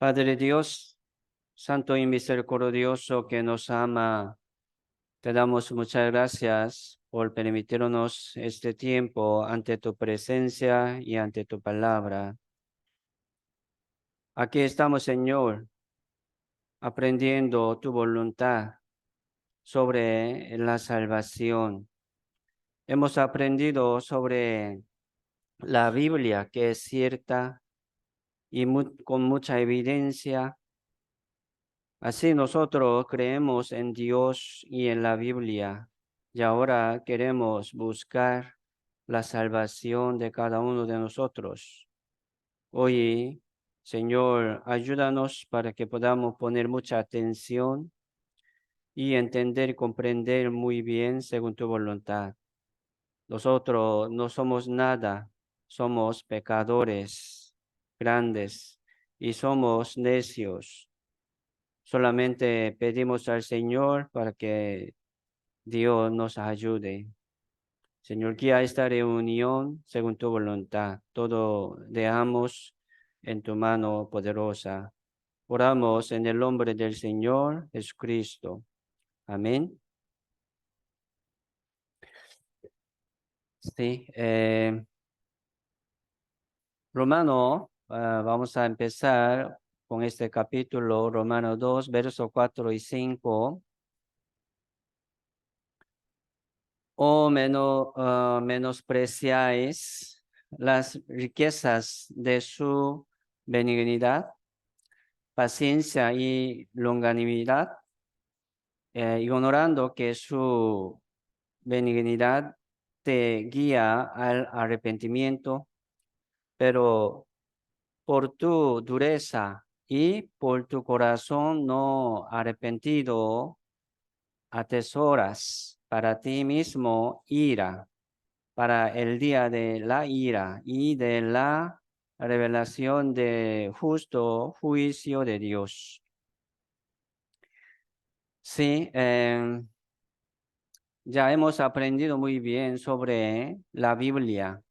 Padre Dios, Santo y misericordioso que nos ama, te damos muchas gracias por permitirnos este tiempo ante tu presencia y ante tu palabra. Aquí estamos, Señor, aprendiendo tu voluntad sobre la salvación. Hemos aprendido sobre la Biblia, que es cierta y con mucha evidencia. Así nosotros creemos en Dios y en la Biblia, y ahora queremos buscar la salvación de cada uno de nosotros. Hoy, Señor, ayúdanos para que podamos poner mucha atención y entender y comprender muy bien según tu voluntad. Nosotros no somos nada, somos pecadores grandes y somos necios. Solamente pedimos al Señor para que Dios nos ayude. Señor, guía esta reunión según tu voluntad. Todo dejamos en tu mano poderosa. Oramos en el nombre del Señor Jesucristo. Amén. Sí, vamos a empezar con este capítulo, Romano 2, versos 4 y 5. O menospreciáis las riquezas de su benignidad, paciencia y longanimidad, ignorando que su benignidad te guía al arrepentimiento, pero por tu dureza y por tu corazón no arrepentido, atesoras para ti mismo ira para el día de la ira y de la revelación de justo juicio de Dios. Sí, ya hemos aprendido muy bien sobre la Biblia.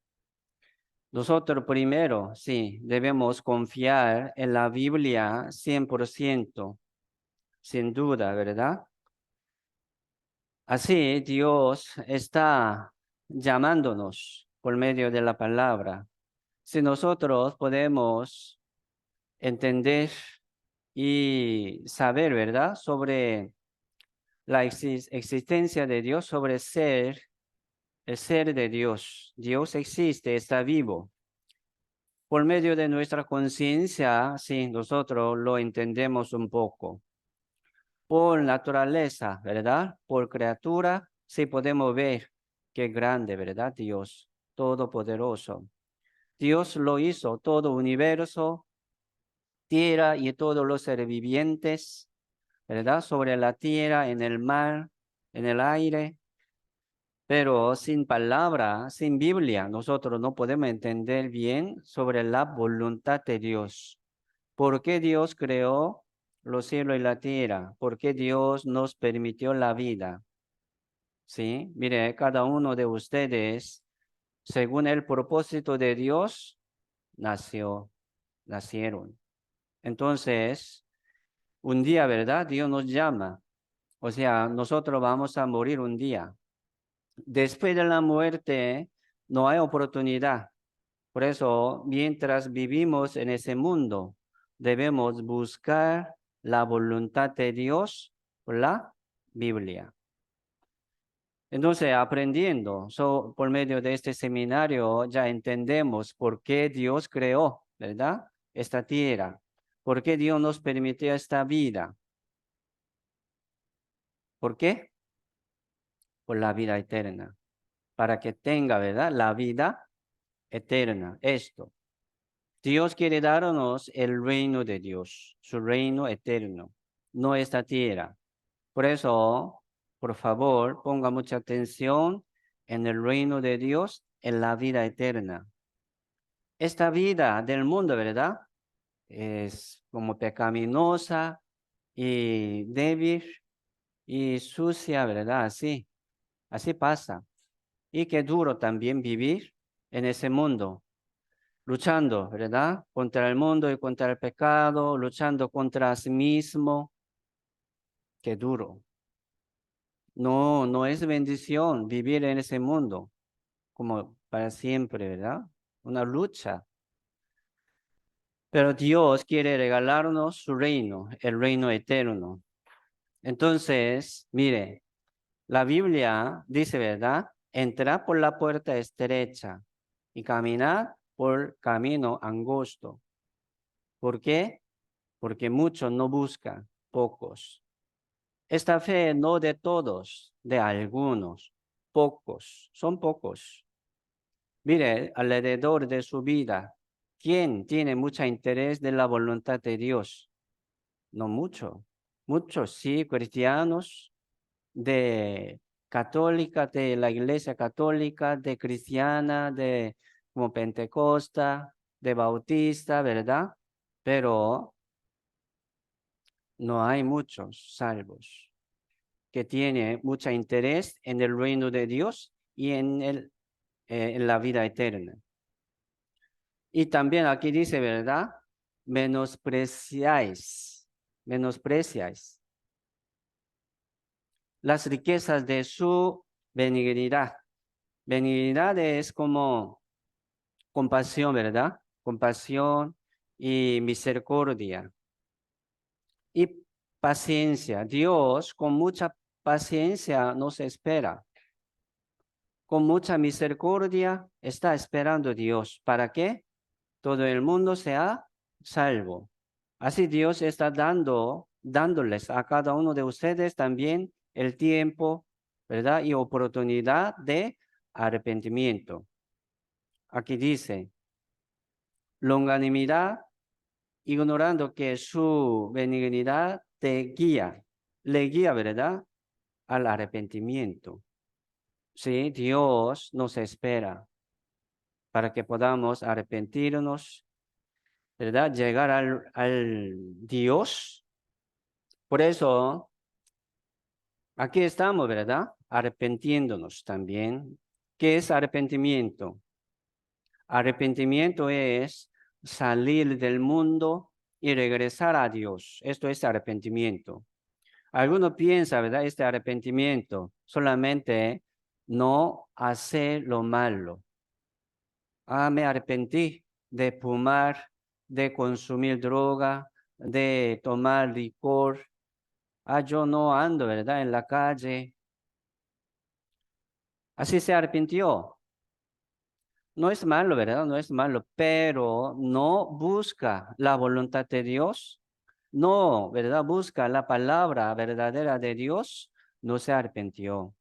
Nosotros primero, sí, debemos confiar en la Biblia 100%, sin duda, ¿verdad? Así Dios está llamándonos por medio de la palabra. Si nosotros podemos entender y saber, ¿verdad? Sobre la existencia de Dios, sobre el ser de Dios. Dios existe, está vivo. Por medio de nuestra conciencia, sí, nosotros lo entendemos un poco. Por naturaleza, ¿verdad? Por criatura, sí podemos ver qué grande, ¿verdad? Dios, todopoderoso. Dios lo hizo, todo universo, tierra y todos los seres vivientes, ¿verdad? Sobre la tierra, en el mar, en el aire. Pero sin palabra, sin Biblia, nosotros no podemos entender bien sobre la voluntad de Dios. ¿Por qué Dios creó los cielos y la tierra? ¿Por qué Dios nos permitió la vida? Sí, mire, cada uno de ustedes, según el propósito de Dios, nacieron. Entonces, un día, ¿verdad? Dios nos llama. O sea, nosotros vamos a morir un día. Después de la muerte no hay oportunidad. Por eso, mientras vivimos en ese mundo, debemos buscar la voluntad de Dios por la Biblia. Entonces, aprendiendo por medio de este seminario, ya entendemos por qué Dios creó, ¿verdad? Esta tierra. ¿Por qué Dios nos permitió esta vida? ¿Por qué? Por la vida eterna. Para que tenga, ¿verdad? La vida eterna. Esto. Dios quiere darnos el reino de Dios, su reino eterno, no esta tierra. Por eso, por favor, ponga mucha atención en el reino de Dios, en la vida eterna. Esta vida del mundo, ¿verdad? Es como pecaminosa y débil y sucia, ¿verdad? Así pasa. Y qué duro también vivir en ese mundo. luchando, ¿verdad? Contra el mundo y contra el pecado, luchando contra sí mismo. Qué duro. No, no es bendición vivir en ese mundo como para siempre, ¿verdad? Una lucha. Pero Dios quiere regalarnos su reino, el reino eterno. Entonces, mire, la Biblia dice, ¿verdad? Entrad por la puerta estrecha y caminad por camino angosto. ¿Por qué? Porque muchos no buscan, pocos. Esta fe no de todos, de algunos, pocos, son pocos. Mire, alrededor de su vida, ¿quién tiene mucho interés de la voluntad de Dios? No mucho. Muchos, sí, cristianos, de católica, de la iglesia católica, de cristiana, de como pentecosta, de bautista, ¿verdad? Pero no hay muchos salvos que tienen mucho interés en el reino de Dios y en la vida eterna. Y también aquí dice, ¿verdad? Menospreciáis las riquezas de su benignidad. Benignidad es como compasión, ¿verdad? Compasión y misericordia y paciencia. Dios con mucha paciencia nos espera. Con mucha misericordia está esperando Dios. ¿Para qué? Todo el mundo sea salvo. Así Dios está dándoles a cada uno de ustedes también el tiempo, ¿verdad? Y oportunidad de arrepentimiento. Aquí dice, longanimidad, ignorando que su benignidad te guía, le guía, ¿verdad? Al arrepentimiento. Sí, Dios nos espera para que podamos arrepentirnos, ¿verdad? Llegar al Dios. Por eso, aquí estamos, ¿verdad? Arrepentiéndonos también. ¿Qué es arrepentimiento? Arrepentimiento es salir del mundo y regresar a Dios. Esto es arrepentimiento. Algunos piensan, ¿verdad? Este arrepentimiento solamente no hacer lo malo. Ah, me arrepentí de fumar, de consumir droga, de tomar licor. Ah, yo no ando, ¿verdad? En la calle. Así se arrepintió. No es malo, ¿verdad? No es malo, pero no busca la voluntad de Dios. No, ¿verdad? Busca la palabra verdadera de Dios. No se arrepintió.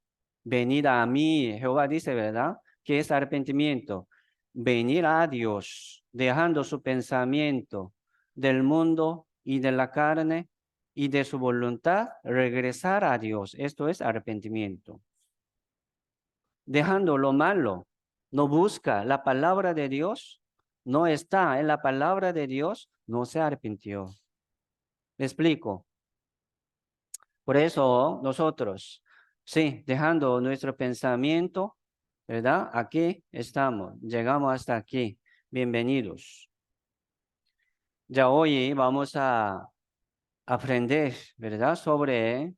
Venid a mí, Jehová dice, ¿verdad? ¿Qué es arrepentimiento? Venir a Dios, dejando su pensamiento del mundo y de la carne y de su voluntad, regresar a Dios. Esto es arrepentimiento. Dejando lo malo, no busca la palabra de Dios, no está en la palabra de Dios, no se arrepintió. ¿Me explico? Por eso nosotros, sí, dejando nuestro pensamiento, ¿verdad? Aquí estamos, llegamos hasta aquí. Bienvenidos. Ya hoy vamos a aprender, ¿verdad? Sobre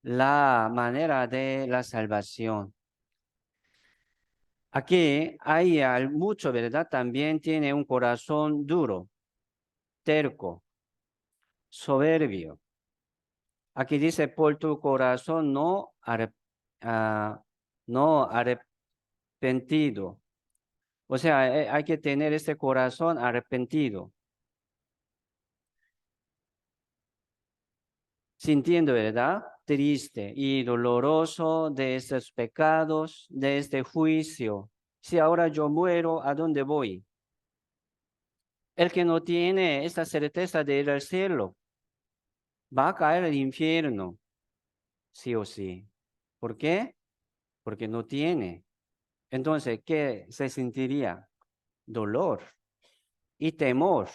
la manera de la salvación. Aquí hay mucho, ¿verdad? También tiene un corazón duro, terco, soberbio. Aquí dice, por tu corazón no arrepentido. O sea, hay que tener este corazón arrepentido, sintiendo, ¿verdad? Triste y doloroso de estos pecados, de este juicio. Si ahora yo muero, ¿a dónde voy? El que no tiene esta certeza de ir al cielo, va a caer al infierno, sí o sí. ¿Por qué? Porque no tiene. Entonces, ¿qué se sentiría? Dolor y temor.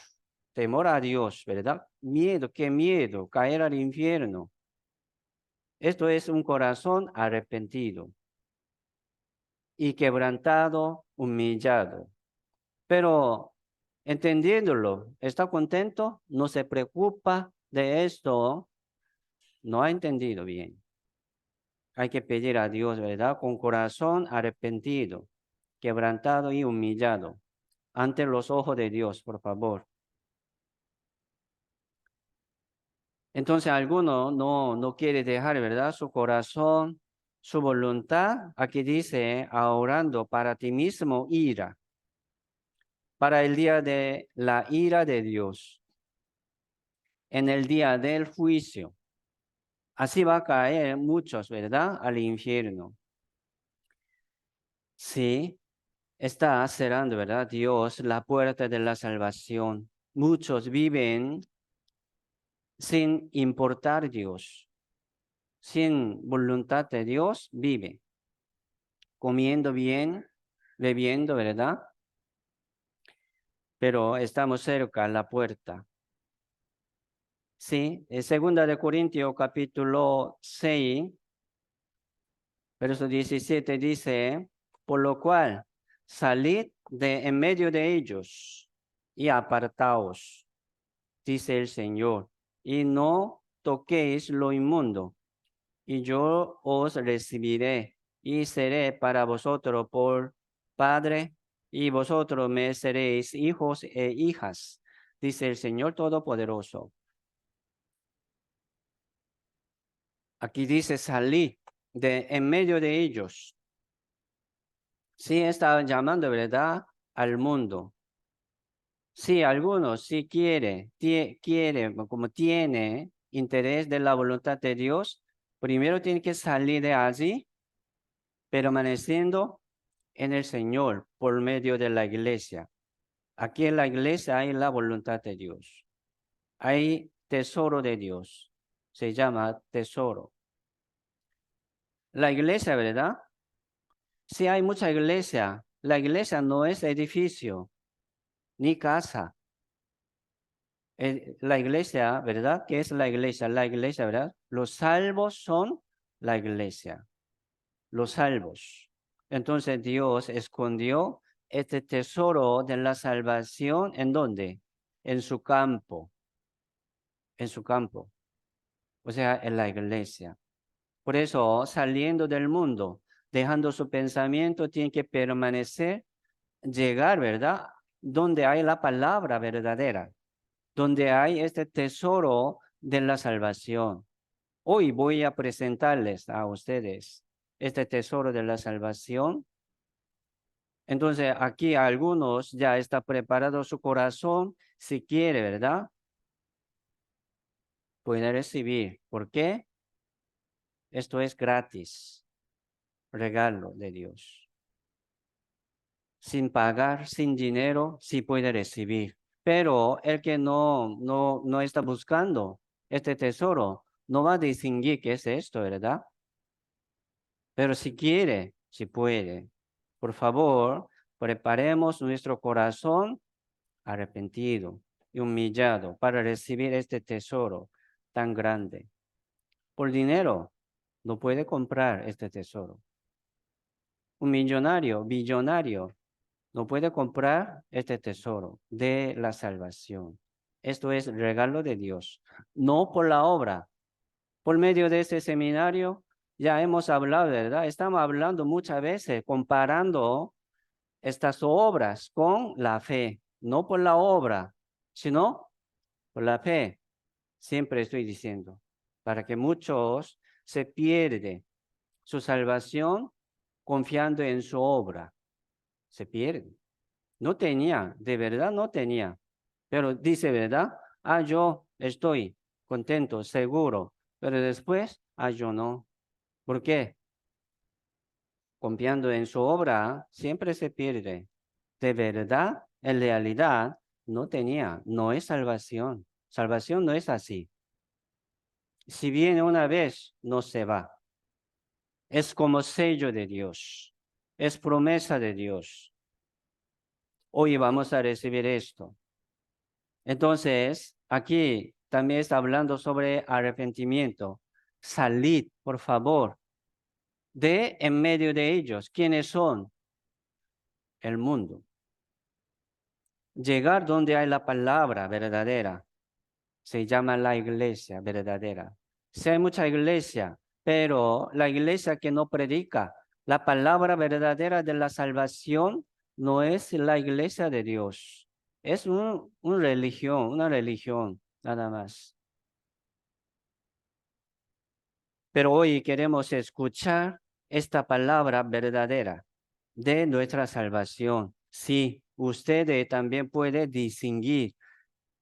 Temor a Dios, ¿verdad? Miedo, qué miedo, caer al infierno. Esto es un corazón arrepentido y quebrantado, humillado. Pero entendiéndolo, ¿está contento? ¿No se preocupa de esto? No ha entendido bien. Hay que pedir a Dios, ¿verdad? Con corazón arrepentido, quebrantado y humillado ante los ojos de Dios, por favor. Entonces alguno no quiere dejar, ¿verdad? Su corazón, su voluntad. Aquí dice, ahorrando para ti mismo ira, para el día de la ira de Dios, en el día del juicio. Así va a caer muchos, ¿verdad? Al infierno. Sí, está cerrando, ¿verdad? Dios, la puerta de la salvación. Muchos viven sin importar Dios, sin voluntad de Dios, vive comiendo bien, bebiendo, ¿verdad? Pero estamos cerca a la puerta. Sí, en 2 capítulo 6, verso 17 dice, por lo cual salid de en medio de ellos y apartaos, dice el Señor, y no toquéis lo inmundo, y yo os recibiré y seré para vosotros por Padre, y vosotros me seréis hijos e hijas, dice el Señor Todopoderoso. Aquí dice salid de en medio de ellos. Sí, está llamando, ¿verdad? Al mundo. Sí, algunos sí quiere, como tiene interés de la voluntad de Dios, primero tiene que salir de allí, permaneciendo en el Señor por medio de la iglesia. Aquí en la iglesia hay la voluntad de Dios. Hay tesoro de Dios. Se llama tesoro. La iglesia, ¿verdad? Sí, hay mucha iglesia. La iglesia no es edificio ni casa. La iglesia, ¿verdad? ¿Qué es la iglesia? La iglesia, ¿verdad? Los salvos son la iglesia. Los salvos. Entonces Dios escondió este tesoro de la salvación, ¿en dónde? En su campo, en su campo, o sea, en la iglesia. Por eso, saliendo del mundo, dejando su pensamiento, tiene que permanecer, llegar, ¿verdad? Donde hay la palabra verdadera, donde hay este tesoro de la salvación. Hoy voy a presentarles a ustedes este tesoro de la salvación. Entonces, aquí algunos ya está preparado su corazón, si quiere, ¿verdad? Puede recibir. ¿Por qué? Esto es gratis, regalo de Dios. Sin pagar, sin dinero, sí puede recibir. Pero el que no está buscando este tesoro, no va a distinguir qué es esto, ¿verdad? Pero si quiere, si puede. Por favor, preparemos nuestro corazón arrepentido y humillado para recibir este tesoro tan grande. Por dinero no puede comprar este tesoro. Un millonario, billonario, no puede comprar este tesoro de la salvación. Esto es regalo de Dios, no por la obra. Por medio de este seminario ya hemos hablado, ¿verdad? Estamos hablando muchas veces comparando estas obras con la fe, no por la obra, sino por la fe. Siempre estoy diciendo, para que muchos se pierden su salvación confiando en su obra. Se pierden. No tenía, de verdad no tenía. Pero dice, ¿verdad? Ah, yo estoy contento, seguro. Pero después, ah, yo no. ¿Por qué? Confiando en su obra, siempre se pierde. De verdad, en realidad, no tenía. No es salvación. Salvación no es así. Si viene una vez, no se va. Es como sello de Dios. Es promesa de Dios. Hoy vamos a recibir esto. Entonces, aquí también está hablando sobre arrepentimiento. Salid, por favor, de en medio de ellos. ¿Quiénes son? El mundo. llegar donde hay la palabra verdadera. Se llama la iglesia verdadera. Sí hay mucha iglesia, pero la iglesia que no predica la palabra verdadera de la salvación no es la iglesia de Dios. Es una religión, nada más. Pero hoy queremos escuchar esta palabra verdadera de nuestra salvación. Sí, usted también puede distinguir.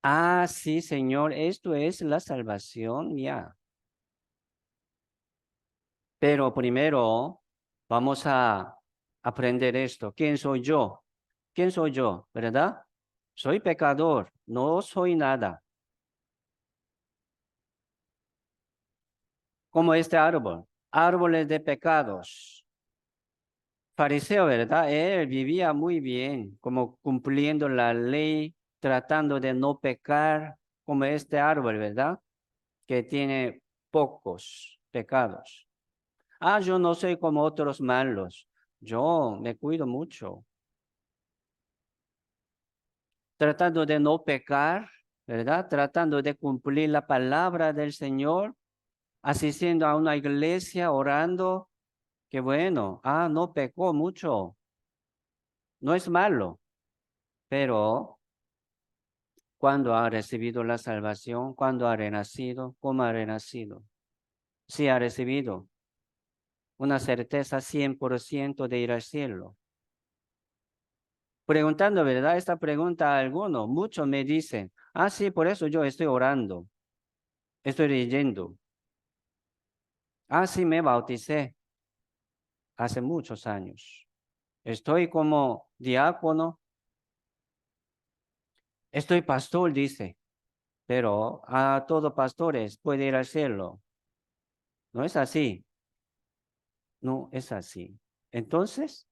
Ah, sí, Señor, esto es la salvación ya. Pero primero vamos a aprender esto. ¿Quién soy yo? ¿Quién soy yo? ¿Verdad? Soy pecador, no soy nada. Como este árbol, árboles de pecados. Fariseo, ¿verdad? Él vivía muy bien, como cumpliendo la ley, tratando de no pecar, como este árbol, ¿verdad? Que tiene pocos pecados. Ah, yo no soy como otros malos. Yo me cuido mucho, tratando de no pecar, ¿verdad? Tratando de cumplir la palabra del Señor, asistiendo a una iglesia, orando. Qué bueno. Ah, no pecó mucho. No es malo, pero cuando ha recibido la salvación, cuando ha renacido, ¿cómo ha renacido? Sí ha recibido una certeza 100% de ir al cielo. Preguntando, ¿verdad? Esta pregunta a alguno, muchos me dicen, ah, sí, por eso yo estoy orando, estoy leyendo. Ah, sí, me bauticé hace muchos años. Estoy como diácono, estoy pastor, dice, pero a todo pastores puede ir al cielo. No es así, no es así. Entonces,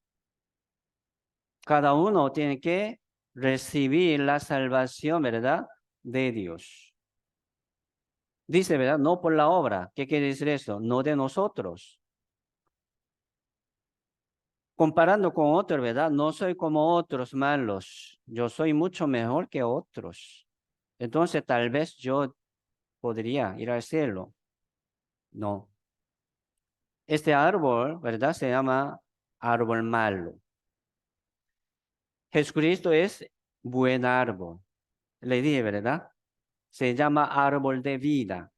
cada uno tiene que recibir la salvación, ¿verdad? De Dios. Dice, ¿verdad? No por la obra. ¿Qué quiere decir eso? No de nosotros. Comparando con otros, ¿verdad? No soy como otros malos. Yo soy mucho mejor que otros. Entonces, tal vez yo podría ir al cielo. No. Este árbol, ¿verdad? Se llama árbol malo. Jesucristo es buen árbol. Le dije, ¿verdad? Se llama árbol de vida.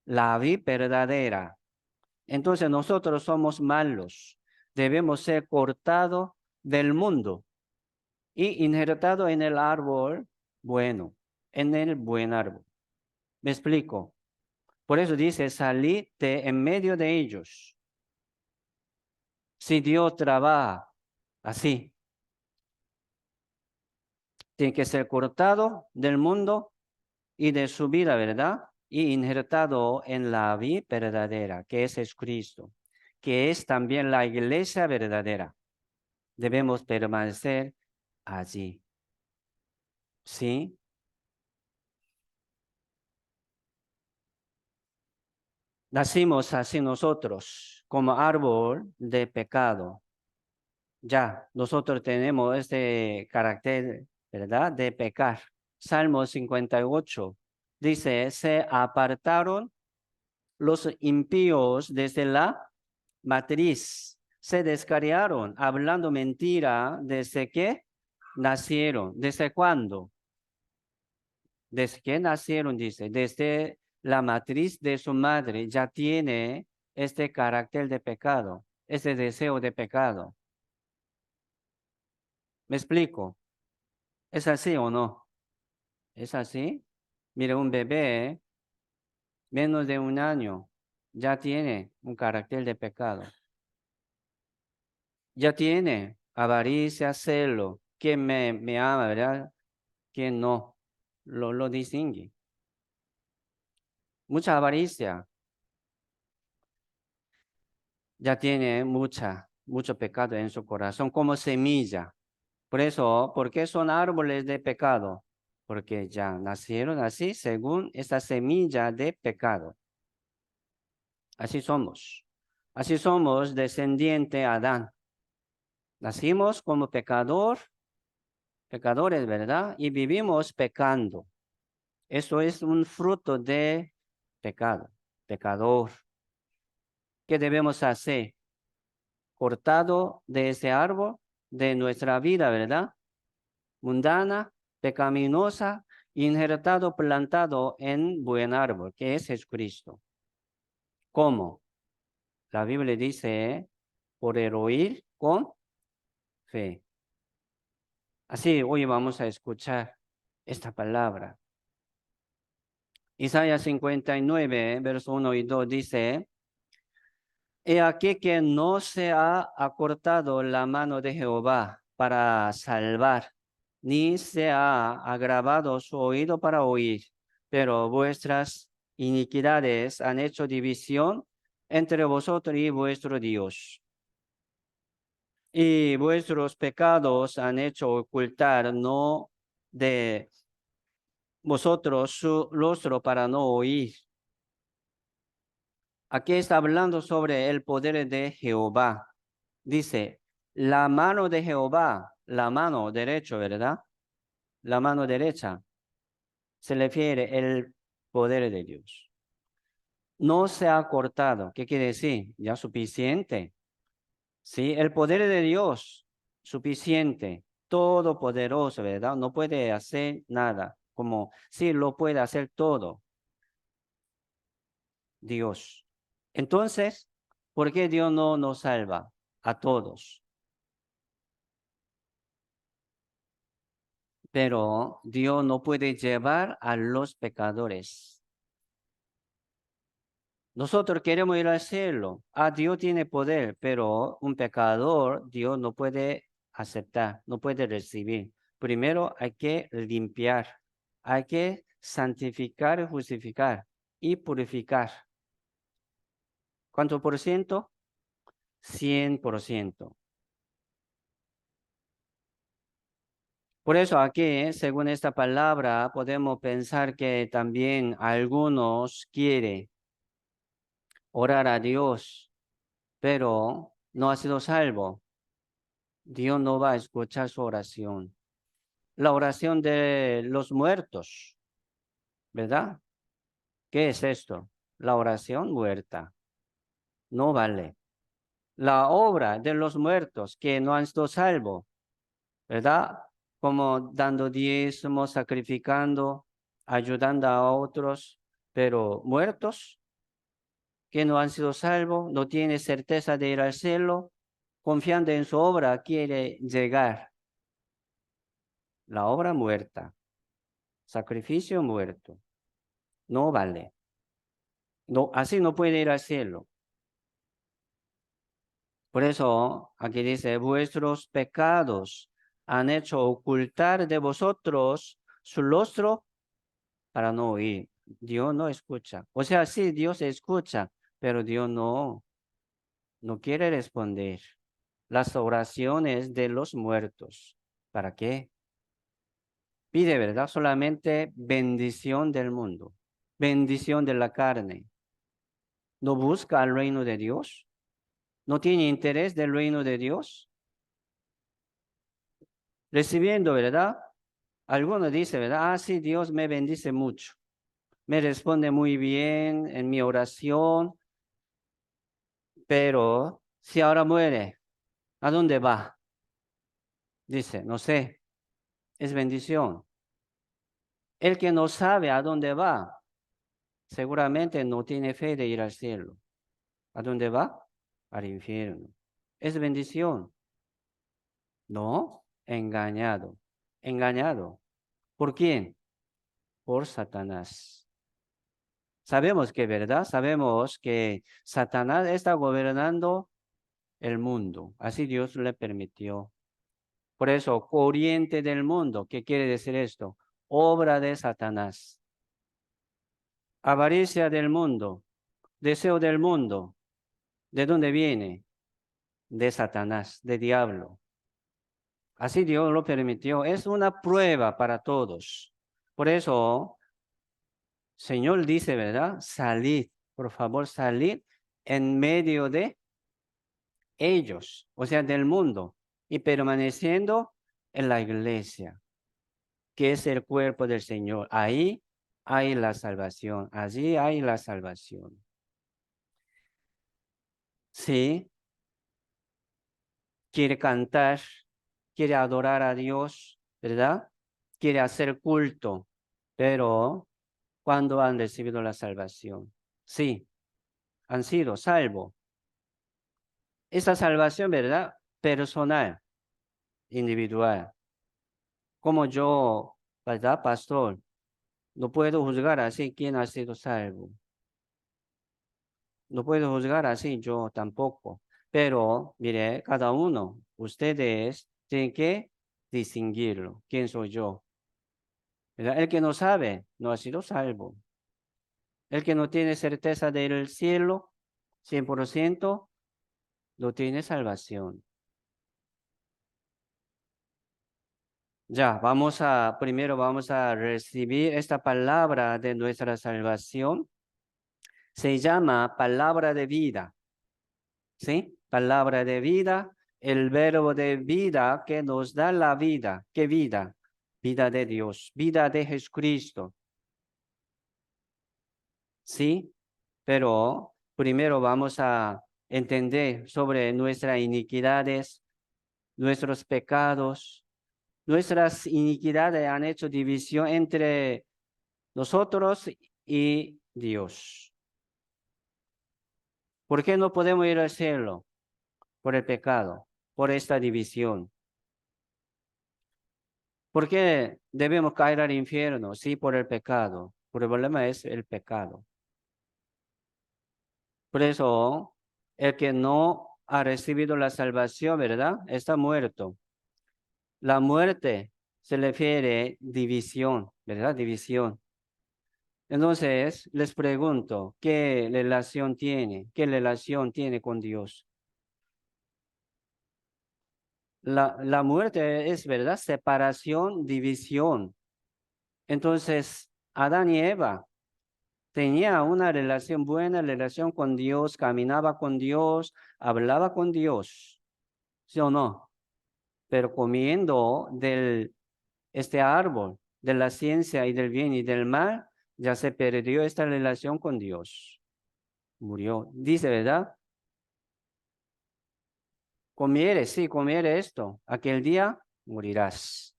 La vida verdadera. Entonces, nosotros somos malos. Debemos ser cortados del mundo y injertado en el árbol bueno, en el buen árbol. ¿Me explico? Por eso dice, salid de en medio de ellos. Si Dios trabaja así, tiene que ser cortado del mundo y de su vida, ¿verdad? Y injertado en la vida verdadera, que es Jesucristo, que es también la iglesia verdadera. Debemos permanecer allí. ¿Sí? Nacimos así nosotros, como árbol de pecado. Ya, nosotros tenemos este carácter, ¿verdad? De pecar. Salmo 58 dice, se apartaron los impíos desde la matriz, se descarriaron, hablando mentira, ¿desde qué nacieron? ¿Desde cuándo? Desde que nacieron, dice, desde la matriz de su madre ya tiene este carácter de pecado, este deseo de pecado. ¿Me explico? ¿Es así o no? ¿Es así? Mire, un bebé, menos de un año, ya tiene un carácter de pecado. Ya tiene avaricia, celo. ¿Quién me ama, verdad? ¿Quién no? Lo distingue. Mucha avaricia. Ya tiene mucho pecado en su corazón, como semilla. Por eso, ¿por qué son árboles de pecado? Porque ya nacieron así según esa semilla de pecado. Así somos. Así somos descendiente de Adán. Nacimos como pecador pecadores, ¿verdad? Y vivimos pecando. Eso es un fruto de pecado, pecador. ¿Qué debemos hacer? Cortado de ese árbol de nuestra vida, ¿verdad? Mundana, pecaminosa, injertado, plantado en buen árbol, que es Jesucristo. ¿Cómo? La Biblia dice, por el oír con fe. Así hoy vamos a escuchar esta palabra. Isaías 59, verso 1 y 2 dice, he aquí que no se ha acortado la mano de Jehová para salvar, ni se ha agravado su oído para oír, pero vuestras iniquidades han hecho división entre vosotros y vuestro Dios. Y vuestros pecados han hecho ocultar no de vosotros su rostro para no oír. Aquí está hablando sobre el poder de Jehová. Dice, la mano de Jehová, la mano derecha, ¿verdad? La mano derecha se refiere el poder de Dios. No se ha cortado. ¿Qué quiere decir? Ya suficiente. Sí, el poder de Dios, suficiente, todopoderoso, ¿verdad? No puede hacer nada, como sí lo puede hacer todo Dios. Entonces, ¿por qué Dios no nos salva a todos? Pero Dios no puede llevar a los pecadores. Nosotros queremos ir al cielo. Ah, Dios tiene poder, pero un pecador Dios no puede aceptar, no puede recibir. Primero hay que limpiar, hay que santificar, justificar y purificar. ¿Cuánto por ciento? 100%. Por eso aquí, según esta palabra, podemos pensar que también algunos quieren orar a Dios, pero no ha sido salvo. Dios no va a escuchar su oración. La oración de los muertos, ¿verdad? ¿Qué es esto? La oración muerta. No vale. La obra de los muertos que no han sido salvos, ¿verdad? Como dando diezmos, sacrificando, ayudando a otros, pero muertos que no han sido salvos, no tiene certeza de ir al cielo, confiando en su obra, quiere llegar. La obra muerta, sacrificio muerto, no vale. No, así no puede ir al cielo. Por eso aquí dice, vuestros pecados han hecho ocultar de vosotros su rostro para no oír. Dios no escucha. O sea, sí, Dios escucha, pero Dios no quiere responder las oraciones de los muertos. ¿Para qué? Pide, ¿verdad? Solamente bendición del mundo, bendición de la carne. ¿No busca el reino de Dios? ¿No tiene interés del reino de Dios? Recibiendo, ¿verdad? Algunos dicen, ¿verdad? Ah, sí, Dios me bendice mucho. Me responde muy bien en mi oración, pero si ahora muere, ¿a dónde va? Dice, no sé, es bendición. El que no sabe a dónde va, seguramente no tiene fe de ir al cielo. ¿A dónde va? Al infierno. ¿Es bendición? No, engañado. Engañado. ¿Por quién? Por Satanás. Sabemos que, ¿verdad? Sabemos que Satanás está gobernando el mundo. Así Dios le permitió. Por eso, corriente del mundo. ¿Qué quiere decir esto? Obra de Satanás. Avaricia del mundo. Deseo del mundo. ¿De dónde viene? De Satanás, de diablo. Así Dios lo permitió. Es una prueba para todos. Por eso, Señor dice, ¿verdad? Salid, por favor, salid en medio de ellos, o sea, del mundo, y permaneciendo en la iglesia, que es el cuerpo del Señor. Ahí hay la salvación, allí hay la salvación. Sí, quiere cantar, quiere adorar a Dios, ¿verdad? Quiere hacer culto, pero ¿cuándo han recibido la salvación? Sí, han sido salvos. Esa salvación, ¿verdad? Personal, individual. Como yo, ¿verdad, pastor? No puedo juzgar así quién ha sido salvo. No puedo juzgar así yo tampoco. Pero, mire, cada uno, ustedes tienen que distinguirlo. ¿Quién soy yo? ¿Verdad? El que no sabe, no ha sido salvo. El que no tiene certeza del cielo, 100%, no tiene salvación. Ya, primero vamos a recibir esta palabra de nuestra salvación. Se llama palabra de vida, ¿sí? Palabra de vida, el verbo de vida que nos da la vida. ¿Qué vida? Vida de Dios, vida de Jesucristo, ¿sí? Pero primero vamos a entender sobre nuestras iniquidades, nuestros pecados. Nuestras iniquidades han hecho división entre nosotros y Dios. ¿Por qué no podemos ir al cielo? Por el pecado, por esta división. ¿Por qué debemos caer al infierno? Sí, por el pecado. El problema es el pecado. Por eso, el que no ha recibido la salvación, ¿verdad? Está muerto. La muerte se refiere división, ¿verdad? División. Entonces, les pregunto, ¿qué relación tiene? ¿Qué relación tiene con Dios? La muerte es, ¿verdad? Separación, división. Entonces, Adán y Eva tenía una relación buena, relación con Dios, caminaba con Dios, hablaba con Dios, ¿sí o no? Pero comiendo este árbol de la ciencia y del bien y del mal, ya se perdió esta relación con Dios. Murió. Dice, ¿verdad? Comieres, sí, comiere esto, aquel día morirás.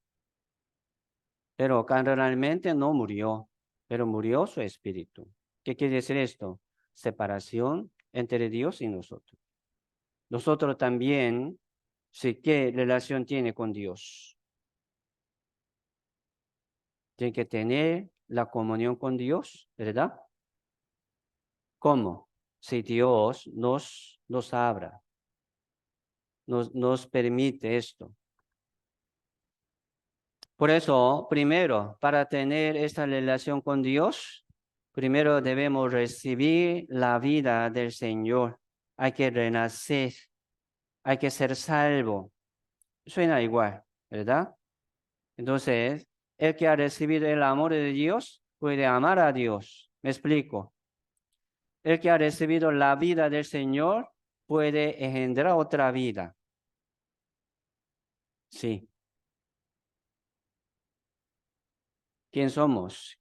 Pero realmente no murió, pero murió su espíritu. ¿Qué quiere decir esto? Separación entre Dios y nosotros. Nosotros también, sí, ¿qué relación tiene con Dios? Tiene que tener la comunión con Dios, ¿verdad? ¿Cómo? Si Dios nos abra, nos permite esto. Por eso, primero, para tener esta relación con Dios, primero debemos recibir la vida del Señor. Hay que renacer, hay que ser salvo. Suena igual, ¿verdad? Entonces, el que ha recibido el amor de Dios puede amar a Dios. ¿Me explico? El que ha recibido la vida del Señor puede engendrar otra vida. Sí. ¿Quién somos?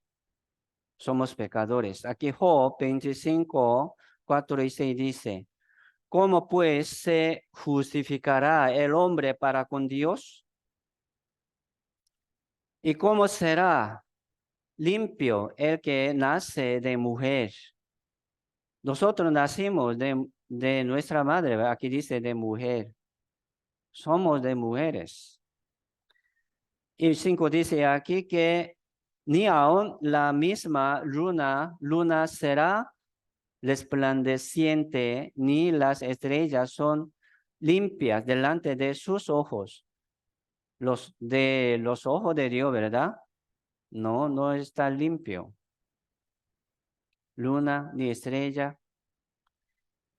Somos pecadores. Aquí Job 25, 4 y 6 dice, ¿cómo pues se justificará el hombre para con Dios? ¿Y cómo será limpio el que nace de mujer? Nosotros nacimos de nuestra madre, ¿verdad? Aquí dice de mujer. Somos de mujeres. Y 5 dice aquí que ni aun la misma luna será resplandeciente, ni las estrellas son limpias delante de sus ojos. Los ojos de Dios, ¿verdad? No está limpio. Luna ni estrella.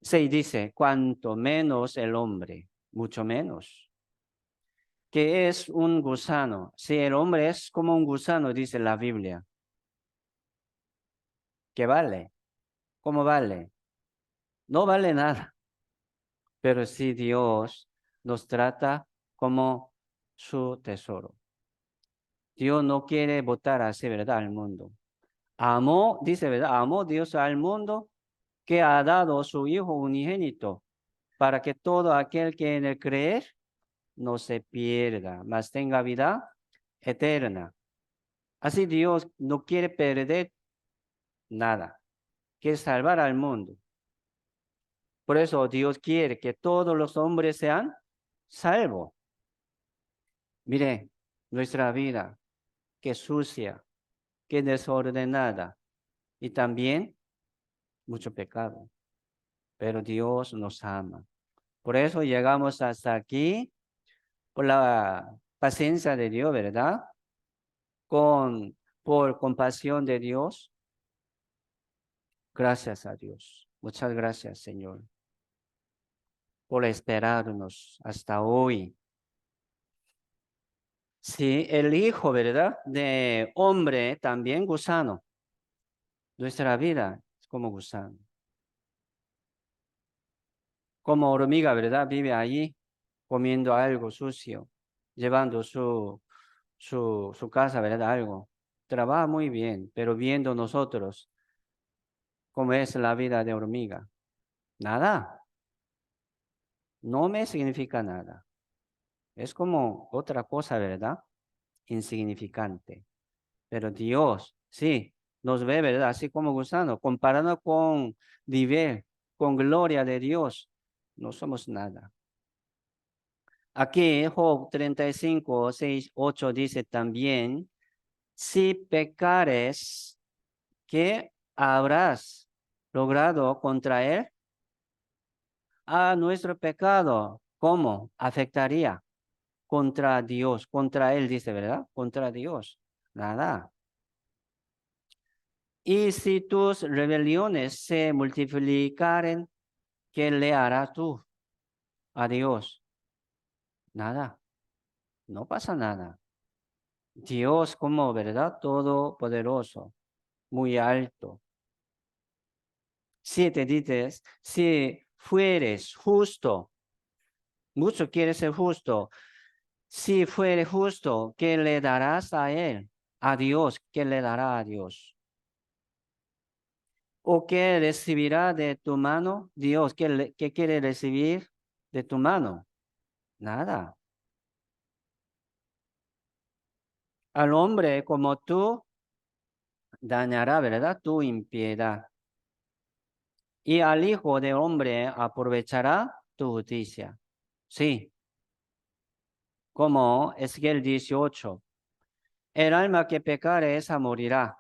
6 dice, cuanto menos el hombre, mucho menos. ¿Qué es un gusano? Si el hombre es como un gusano, dice la Biblia. ¿Qué vale? ¿Cómo vale? No vale nada. Pero si Dios nos trata como su tesoro. Dios no quiere votar así, ¿verdad? Al mundo. Amó, dice, ¿verdad? Amó Dios al mundo que ha dado su Hijo unigénito para que todo aquel que en él cree no se pierda, mas tenga vida eterna. Así Dios no quiere perder nada, quiere salvar al mundo. Por eso Dios quiere que todos los hombres sean salvos. Mire, nuestra vida, que sucia, que desordenada y también mucho pecado. Pero Dios nos ama. Por eso llegamos hasta aquí, por la paciencia de Dios, ¿verdad? Por compasión de Dios. Gracias a Dios. Muchas gracias, Señor, por esperarnos hasta hoy. Sí, el Hijo, ¿verdad? De hombre también gusano. Nuestra vida es como gusano. Como hormiga, ¿verdad? Vive allí comiendo algo sucio, llevando su casa, ¿verdad? Algo. Trabaja muy bien, pero viendo nosotros cómo es la vida de hormiga. Nada. No me significa nada. Es como otra cosa, ¿verdad? Insignificante. Pero Dios, sí, nos ve, ¿verdad? Así como gusano, comparado con nivel, con gloria de Dios, no somos nada. Aquí Job 35, 6, 8 dice también, si pecares, ¿qué habrás logrado contra él? A nuestro pecado, ¿cómo afectaría? Contra Dios, contra él, dice, ¿verdad? Contra Dios, nada. Y si tus rebeliones se multiplicaren, ¿qué le harás tú a Dios? Nada, no pasa nada. Dios como, ¿verdad? Todopoderoso, muy alto. Si te dices, si fueres justo, mucho quieres ser justo. Si fuere justo, ¿qué le darás a él? A Dios, ¿qué le dará a Dios? ¿O qué recibirá de tu mano Dios? ¿Qué quiere recibir de tu mano? Nada. Al hombre como tú dañará, ¿verdad? Tu impiedad. Y al hijo de hombre aprovechará tu justicia. Sí, como Ezequiel 18. El alma que pecare esa morirá.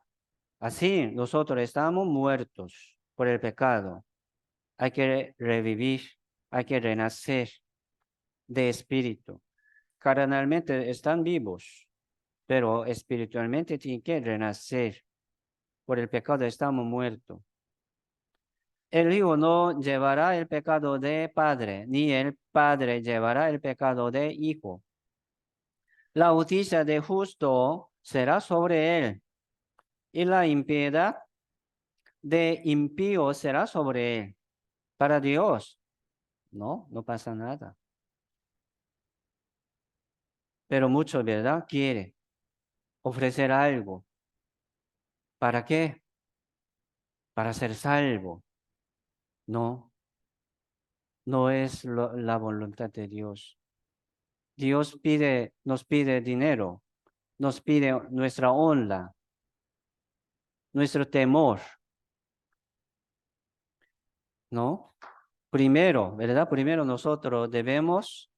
Así nosotros estamos muertos por el pecado. Hay que revivir, hay que renacer de espíritu. Carnalmente están vivos, pero espiritualmente tienen que renacer. Por el pecado estamos muertos. El hijo no llevará el pecado de padre, ni el padre llevará el pecado de hijo. La justicia de justo será sobre él, y la impiedad de impío será sobre él. Para Dios, no pasa nada. Pero mucho, ¿verdad? Quiere ofrecer algo. ¿Para qué? Para ser salvo. No, no es la voluntad de Dios. Dios nos pide dinero, nos pide nuestra honra, nuestro temor, ¿no? Primero, ¿verdad? Primero nosotros debemos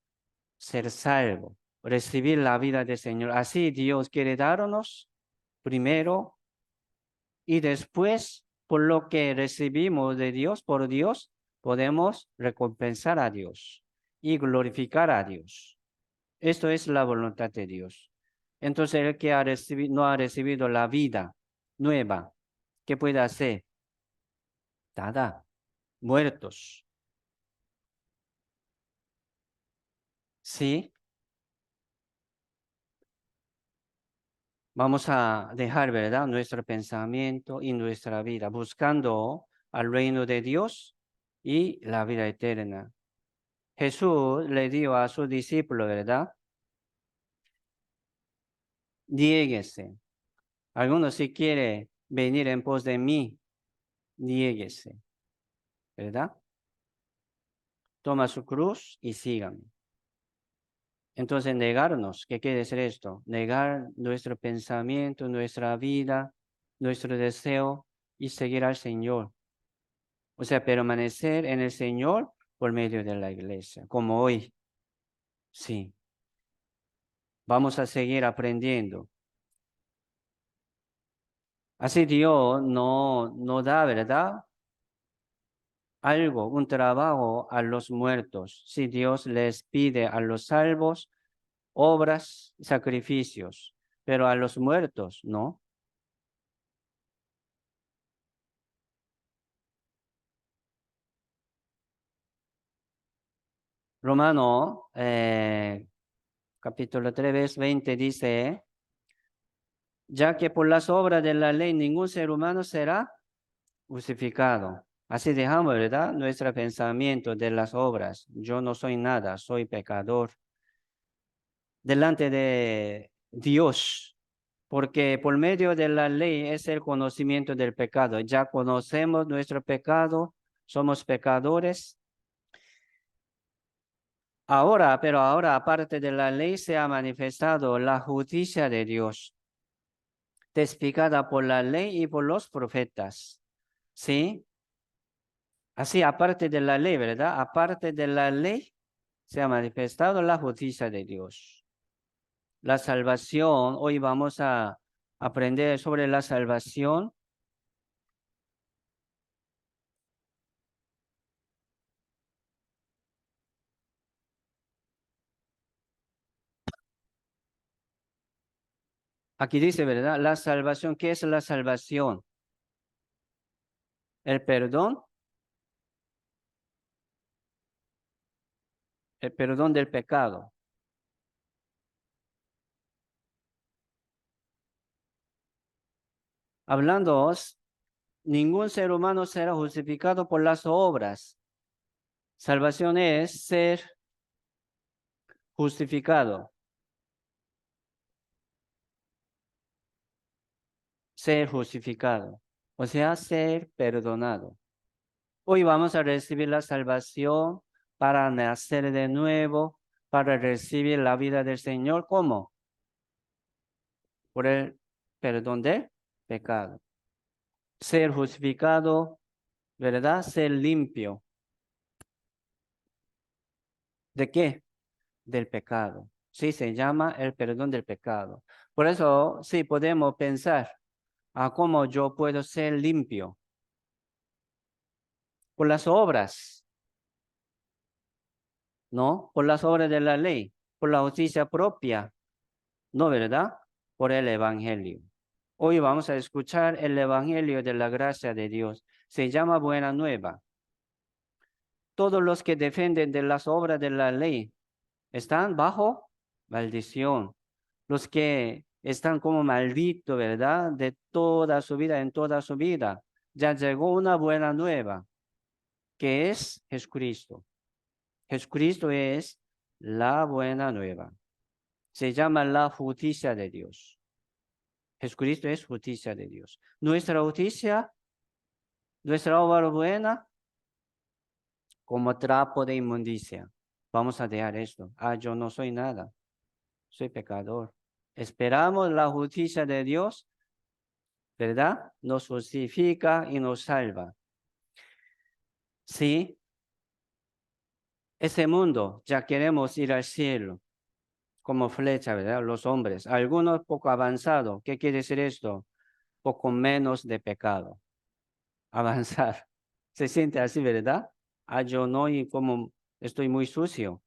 ser salvos, recibir la vida del Señor. Así Dios quiere darnos primero y después, por lo que recibimos de Dios, por Dios, podemos recompensar a Dios y glorificar a Dios. Esto es la voluntad de Dios. Entonces, el que no ha recibido la vida nueva, ¿qué puede hacer? Nada, muertos. Sí, vamos a dejar, ¿verdad? Nuestro pensamiento y nuestra vida, buscando al reino de Dios y la vida eterna. Jesús le dio a su discípulo, ¿verdad? niéguese. Algunos si quiere venir en pos de mí, niéguese, ¿verdad? Toma su cruz y sígame. Entonces, negarnos, ¿qué quiere decir esto? Negar nuestro pensamiento, nuestra vida, nuestro deseo y seguir al Señor. O sea, permanecer en el Señor por medio de la iglesia, como hoy. Sí, vamos a seguir aprendiendo. Así Dios no da, ¿verdad? Algo, un trabajo a los muertos. Si Dios les pide a los salvos obras, sacrificios, pero a los muertos, no. Romano, capítulo 3, 20 dice, ya que por las obras de la ley ningún ser humano será justificado. Así dejamos, ¿verdad? Nuestro pensamiento de las obras. Yo no soy nada, soy pecador. Delante de Dios, porque por medio de la ley es el conocimiento del pecado. Ya conocemos nuestro pecado, somos pecadores. Ahora, pero ahora, aparte de la ley, se ha manifestado la justicia de Dios, testificada por la ley y por los profetas. ¿Sí? Así, aparte de la ley, ¿verdad? Aparte de la ley, se ha manifestado la justicia de Dios. La salvación, hoy vamos a aprender sobre la salvación. Aquí dice, ¿verdad? La salvación, ¿qué es la salvación? El perdón del pecado. Hablando, ningún ser humano será justificado por las obras. Salvación es ser justificado, ser justificado, o sea, ser perdonado. Hoy vamos a recibir la salvación para nacer de nuevo, para recibir la vida del Señor. ¿Cómo? Por el perdón del pecado. Ser justificado, ¿verdad? Ser limpio. ¿De qué? Del pecado. Sí, se llama el perdón del pecado. Por eso, sí, podemos pensar a cómo yo puedo ser limpio. Por las obras, ¿no? Por las obras de la ley, por la justicia propia, ¿no, verdad? Por el Evangelio. Hoy vamos a escuchar el Evangelio de la gracia de Dios. Se llama Buena Nueva. Todos los que defienden de las obras de la ley están bajo maldición. Los que están como malditos, ¿verdad? De toda su vida, en toda su vida. Ya llegó una buena nueva, que es Jesucristo. Jesucristo es la buena nueva. Se llama la justicia de Dios. Jesucristo es justicia de Dios. Nuestra justicia, nuestra obra buena, como trapo de inmundicia. Vamos a dejar esto. Yo no soy nada. Soy pecador. Esperamos la justicia de Dios, ¿verdad? Nos justifica y nos salva. Sí, ese mundo ya queremos ir al cielo como flecha, ¿verdad? Los hombres. Algunos poco avanzados. ¿Qué quiere decir esto? Poco menos de pecado. Avanzar. Se siente así, ¿verdad? Yo no, y como estoy muy sucio.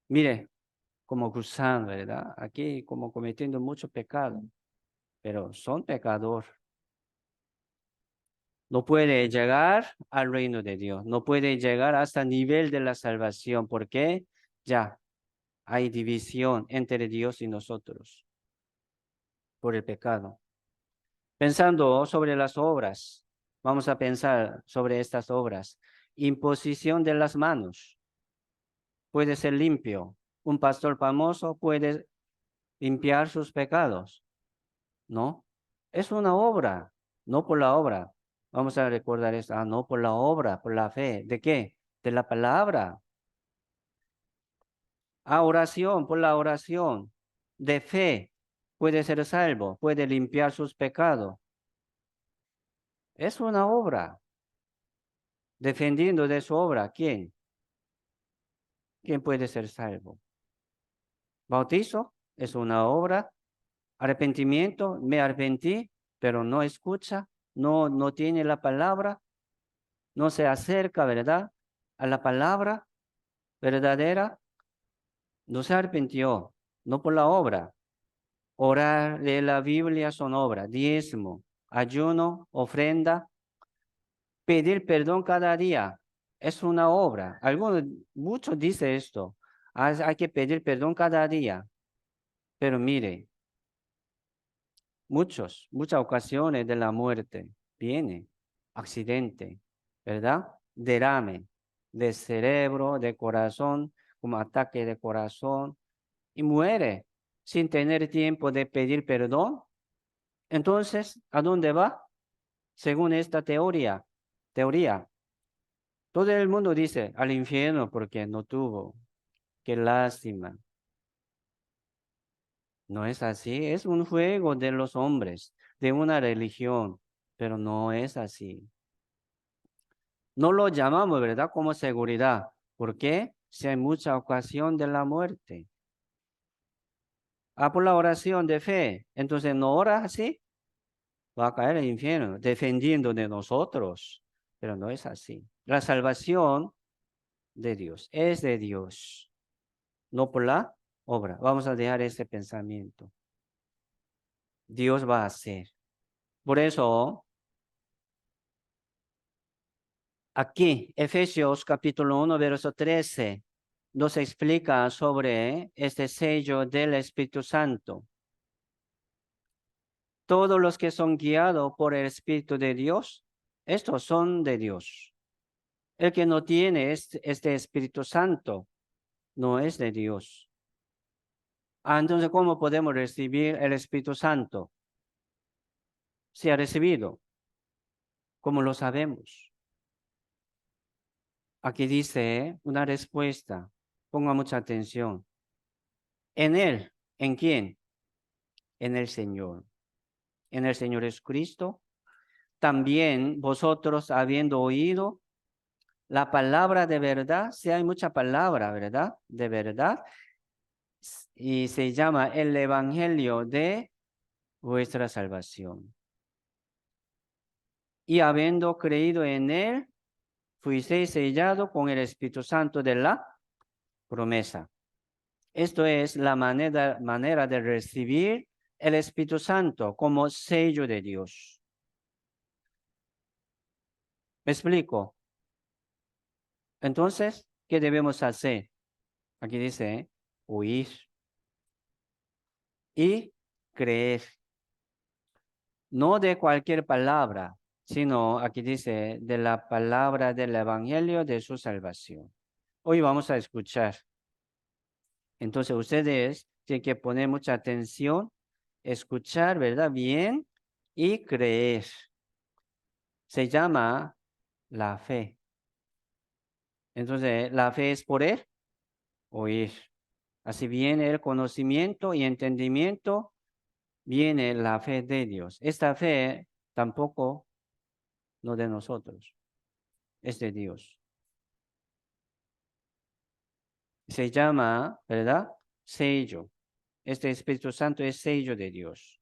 Mire, como gusano, ¿verdad? Aquí como cometiendo mucho pecado, pero son pecador. No puede llegar al reino de Dios, no puede llegar hasta el nivel de la salvación, porque ya hay división entre Dios y nosotros por el pecado. Pensando sobre las obras, vamos a pensar sobre estas obras. Imposición de las manos. Puede ser limpio. Un pastor famoso puede limpiar sus pecados. No, es una obra, no por la obra. Vamos a recordar esto. No por la obra, por la fe. ¿De qué? De la palabra. Oración, por la oración. De fe. Puede ser salvo, puede limpiar sus pecados. Es una obra. Defendiendo de su obra, ¿quién? ¿Quién puede ser salvo? Bautizo es una obra. Arrepentimiento, me arrepentí, pero no escucha, no tiene la palabra, no se acerca, ¿verdad? A la palabra verdadera, no se arrepintió, no por la obra. Orar, leer la Biblia son obras, diezmo, ayuno, ofrenda, pedir perdón cada día es una obra. Muchos dicen esto, hay que pedir perdón cada día, pero mire, muchas ocasiones de la muerte viene accidente, ¿verdad? Derrame de cerebro, de corazón, como ataque de corazón, y muere sin tener tiempo de pedir perdón. Entonces, ¿a dónde va? Según esta teoría, todo el mundo dice al infierno porque no tuvo. Qué lástima. No es así, es un juego de los hombres, de una religión, pero no es así. No lo llamamos, ¿verdad? Como seguridad. ¿Por qué? Si hay mucha ocasión de la muerte. Por la oración de fe. Entonces, no ora así, va a caer en el infierno, defendiendo de nosotros. Pero no es así. La salvación de Dios es de Dios, no por la obra. Vamos a dejar ese pensamiento. Dios va a hacer. Por eso, aquí, Efesios capítulo 1, verso 13, nos explica sobre este sello del Espíritu Santo. Todos los que son guiados por el Espíritu de Dios, estos son de Dios. El que no tiene este Espíritu Santo no es de Dios. Entonces, ¿cómo podemos recibir el Espíritu Santo? Se ha recibido. ¿Cómo lo sabemos? Aquí dice una respuesta. Ponga mucha atención. En Él, ¿en quién? En el Señor. En el Señor Jesucristo. También vosotros habiendo oído la palabra de verdad, si hay mucha palabra, ¿verdad? De verdad. Y se llama el Evangelio de vuestra salvación. Y habiendo creído en Él, fuisteis sellado con el Espíritu Santo de la promesa. Esto es la manera de recibir el Espíritu Santo como sello de Dios. ¿Me explico? Entonces, ¿qué debemos hacer? Aquí dice, oír y creer. No de cualquier palabra, sino aquí dice de la palabra del Evangelio de su salvación. Hoy vamos a escuchar. Entonces ustedes tienen que poner mucha atención, escuchar, ¿verdad? Bien y creer. Se llama la fe. Entonces, la fe es por él, oír. Así viene el conocimiento y entendimiento, viene la fe de Dios. Esta fe tampoco no de nosotros, es de Dios. Se llama, ¿verdad? Sello. Este Espíritu Santo es sello de Dios.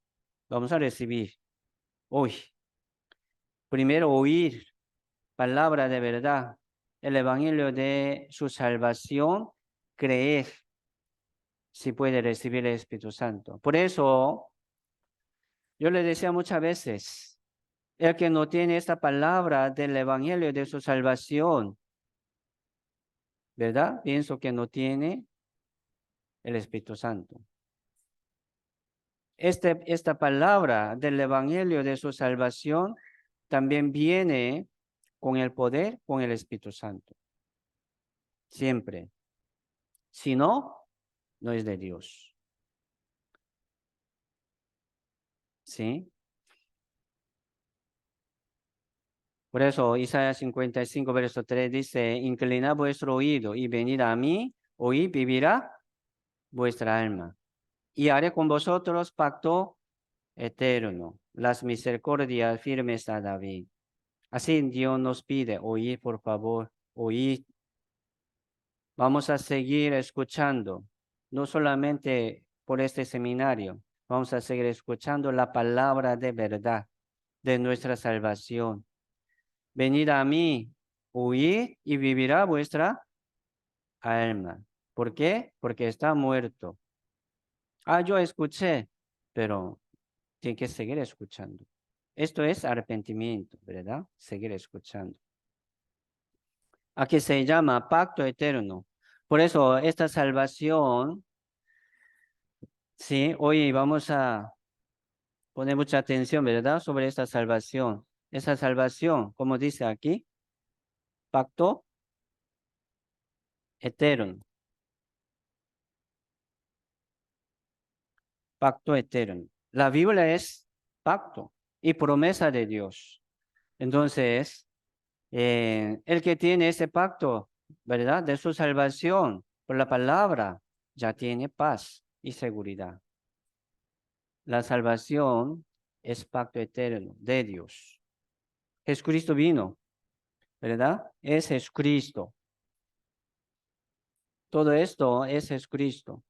Vamos a recibir hoy. Primero oír palabra de verdad, el Evangelio de su salvación, creer si puede recibir el Espíritu Santo. Por eso, yo le decía muchas veces, el que no tiene esta palabra del Evangelio de su salvación, ¿verdad? Pienso que no tiene el Espíritu Santo. Esta palabra del Evangelio de su salvación también viene con el poder, con el Espíritu Santo. Siempre. Si no, no es de Dios. ¿sí? Por eso Isaías 55, verso 3 dice, inclinad vuestro oído y venid a mí, oíd, vivirá vuestra alma. Y haré con vosotros pacto eterno, las misericordias firmes a David. Así Dios nos pide, oíd por favor, oíd. Vamos a seguir escuchando, no solamente por este seminario, vamos a seguir escuchando la palabra de verdad de nuestra salvación. Venid a mí, huid y vivirá vuestra alma. ¿Por qué? Porque está muerto. Yo escuché, pero tiene que seguir escuchando. Esto es arrepentimiento, ¿verdad? Seguir escuchando. Aquí se llama pacto eterno. Por eso esta salvación, sí, hoy vamos a poner mucha atención, ¿verdad? Sobre esta salvación. Esa salvación, como dice aquí, pacto eterno. Pacto eterno. La Biblia es pacto y promesa de Dios. Entonces, el que tiene ese pacto, ¿verdad? De su salvación por la palabra, ya tiene paz y seguridad. La salvación es pacto eterno de Dios. Jesucristo vino, ¿verdad? Es Jesucristo. Todo esto es Jesucristo.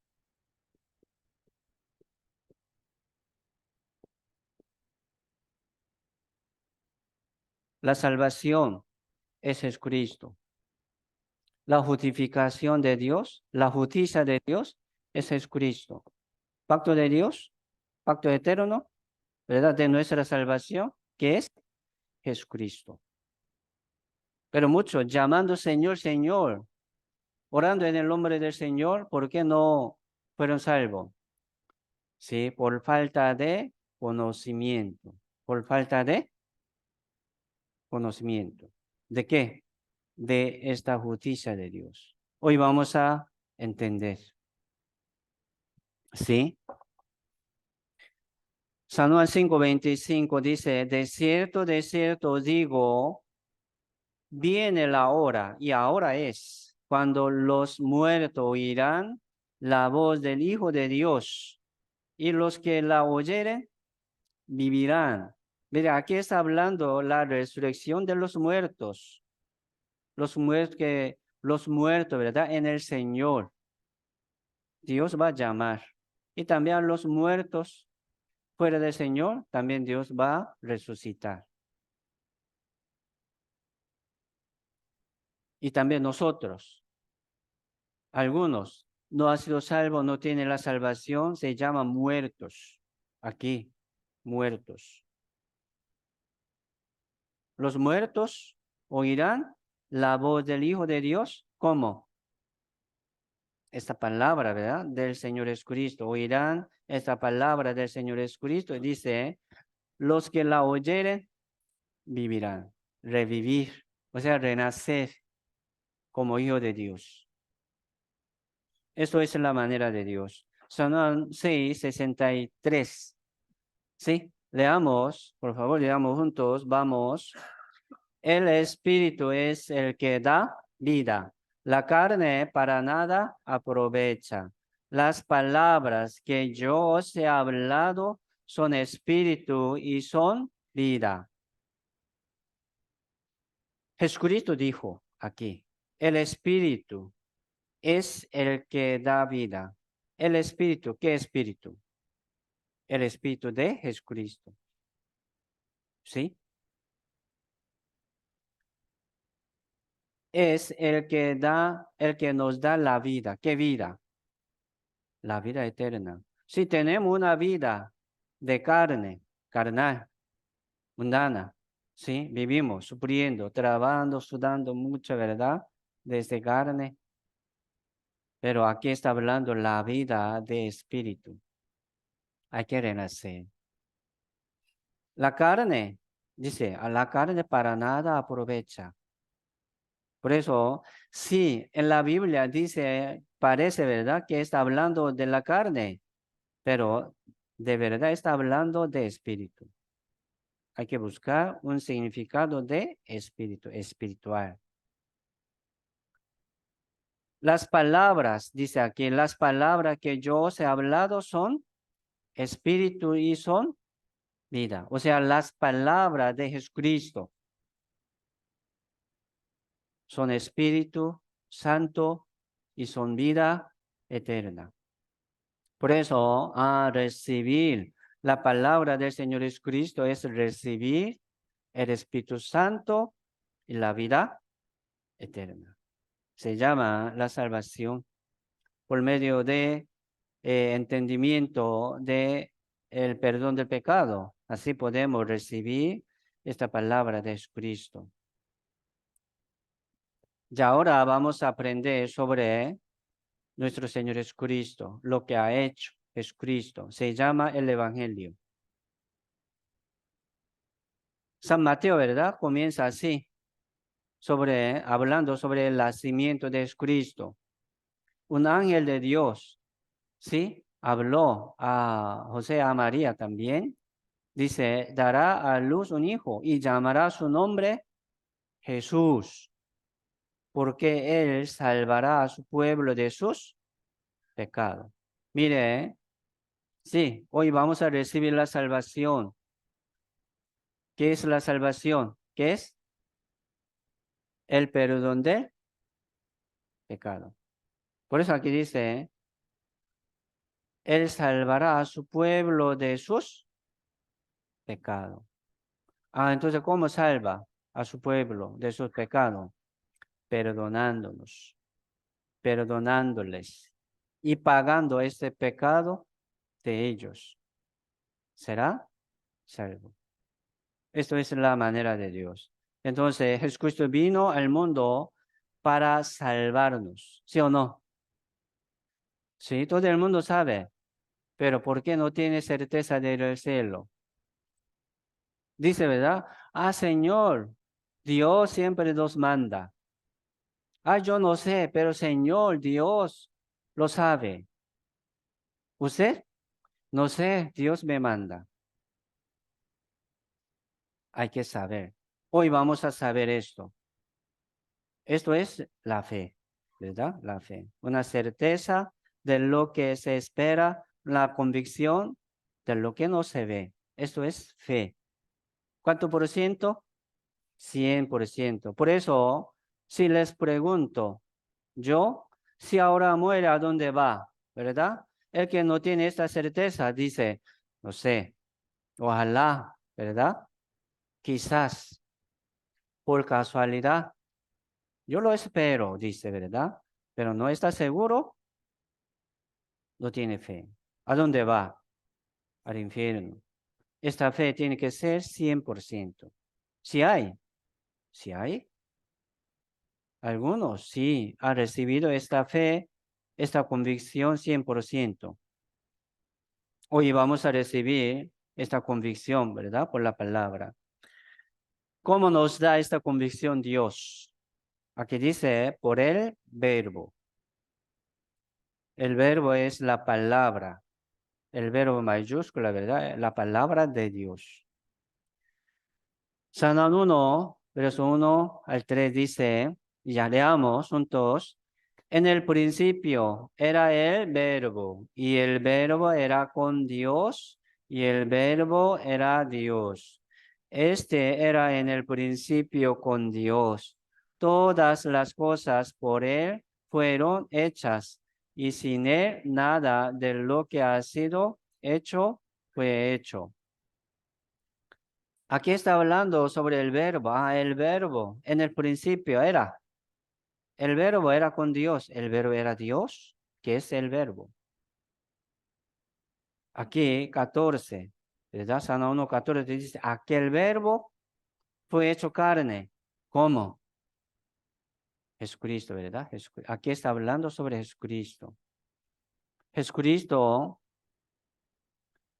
La salvación es Jesucristo. La justificación de Dios, la justicia de Dios es Jesucristo. Pacto de Dios, pacto eterno, ¿verdad? De nuestra salvación, que es Jesucristo. Pero muchos llamando Señor, Señor, orando en el nombre del Señor, ¿por qué no fueron salvos? Sí, por falta de conocimiento. Por falta de conocimiento. ¿De qué? De esta justicia de Dios. Hoy vamos a entender. ¿Sí? San Juan 5:25 dice, de cierto os digo, viene la hora, y ahora es, cuando los muertos oirán la voz del Hijo de Dios, y los que la oyeren vivirán. Mira, aquí está hablando la resurrección de los muertos, los muertos, ¿verdad? En el Señor. Dios va a llamar. Y también a los muertos fuera del Señor, también Dios va a resucitar. Y también nosotros, algunos no han sido salvos, no tienen la salvación, se llaman muertos. Aquí, muertos. Los muertos oirán la voz del Hijo de Dios. ¿Cómo? Esta palabra, ¿verdad? Del Señor Jesucristo. Oirán esta palabra del Señor Jesucristo. Y dice, los que la oyeren vivirán. Revivir, o sea, renacer como hijo de Dios. Esto es la manera de Dios. San Juan 6:63. Sí, leamos, por favor, leamos juntos. Vamos. El Espíritu es el que da vida. La carne para nada aprovecha. Las palabras que yo os he hablado son espíritu y son vida. Jesucristo dijo aquí, el Espíritu es el que da vida. El Espíritu, ¿qué Espíritu? El Espíritu de Jesucristo. ¿Sí? Es el que nos da la vida. ¿Qué vida? La vida eterna. Si tenemos una vida de carne, carnal, mundana, ¿sí? Vivimos sufriendo, trabajando, sudando mucha, ¿verdad? Desde carne. Pero aquí está hablando la vida de espíritu. Hay que renacer. La carne, dice, a la carne para nada aprovecha. Por eso, sí, en la Biblia dice, parece, ¿verdad? Que está hablando de la carne, pero de verdad está hablando de espíritu. Hay que buscar un significado de espíritu, espiritual. Las palabras, dice aquí, las palabras que yo os he hablado son espíritu y son vida. O sea, las palabras de Jesucristo son espíritu santo y son vida eterna. Por eso, recibir la palabra del Señor Jesucristo es recibir el Espíritu Santo y la vida eterna. Se llama la salvación por medio de entendimiento de el perdón del pecado. Así podemos recibir esta palabra de Jesucristo. Y ahora vamos a aprender sobre nuestro Señor Jesucristo, lo que ha hecho Jesucristo. Se llama el Evangelio. San Mateo, ¿verdad? Comienza así, hablando sobre el nacimiento de Jesucristo. Un ángel de Dios, ¿sí? Habló a José, a María también. Dice, dará a luz un hijo y llamará su nombre Jesús, porque él salvará a su pueblo de sus pecados. Mire, sí, hoy vamos a recibir la salvación. ¿Qué es la salvación? ¿Qué es? El perdón del pecado. Por eso aquí dice, él salvará a su pueblo de sus pecados. Entonces, ¿cómo salva a su pueblo de sus pecados? Perdonándonos, perdonándoles y pagando este pecado de ellos. ¿Será salvo? Esto es la manera de Dios. Entonces, Jesucristo vino al mundo para salvarnos, ¿sí o no? Sí, todo el mundo sabe, pero ¿por qué no tiene certeza del cielo? Dice, ¿verdad? Señor, Dios siempre nos manda. Yo no sé, pero Señor, Dios lo sabe. ¿Usted? No sé, Dios me manda. Hay que saber. Hoy vamos a saber esto. Esto es la fe, ¿verdad? La fe. Una certeza de lo que se espera, la convicción de lo que no se ve. Esto es fe. ¿Cuánto por ciento? 100%. Por eso, si les pregunto, si ahora muere, ¿a dónde va? ¿Verdad? El que no tiene esta certeza dice, no sé, ojalá, ¿verdad? Quizás, por casualidad, yo lo espero, dice, ¿verdad? Pero no está seguro, no tiene fe. ¿A dónde va? Al infierno. Esta fe tiene que ser 100%. Si hay, algunos sí han recibido esta fe, esta convicción 100%. Hoy vamos a recibir esta convicción, ¿verdad? Por la palabra. ¿Cómo nos da esta convicción Dios? Aquí dice, por el verbo. El verbo es la palabra. El verbo mayúscula, ¿verdad? La palabra de Dios. San Juan 1, verso 1 al 3 dice, ya leamos juntos, en el principio era el verbo, y el verbo era con Dios, y el verbo era Dios. Este era en el principio con Dios. Todas las cosas por él fueron hechas, y sin él nada de lo que ha sido hecho fue hecho. Aquí está hablando sobre el verbo. El verbo en el principio era. El verbo era con Dios. El verbo era Dios. ¿Qué es el verbo? Aquí 14. ¿Verdad? San 1:14 dice, aquel verbo fue hecho carne. ¿Cómo? Jesucristo, ¿verdad? Aquí está hablando sobre Jesucristo. Jesucristo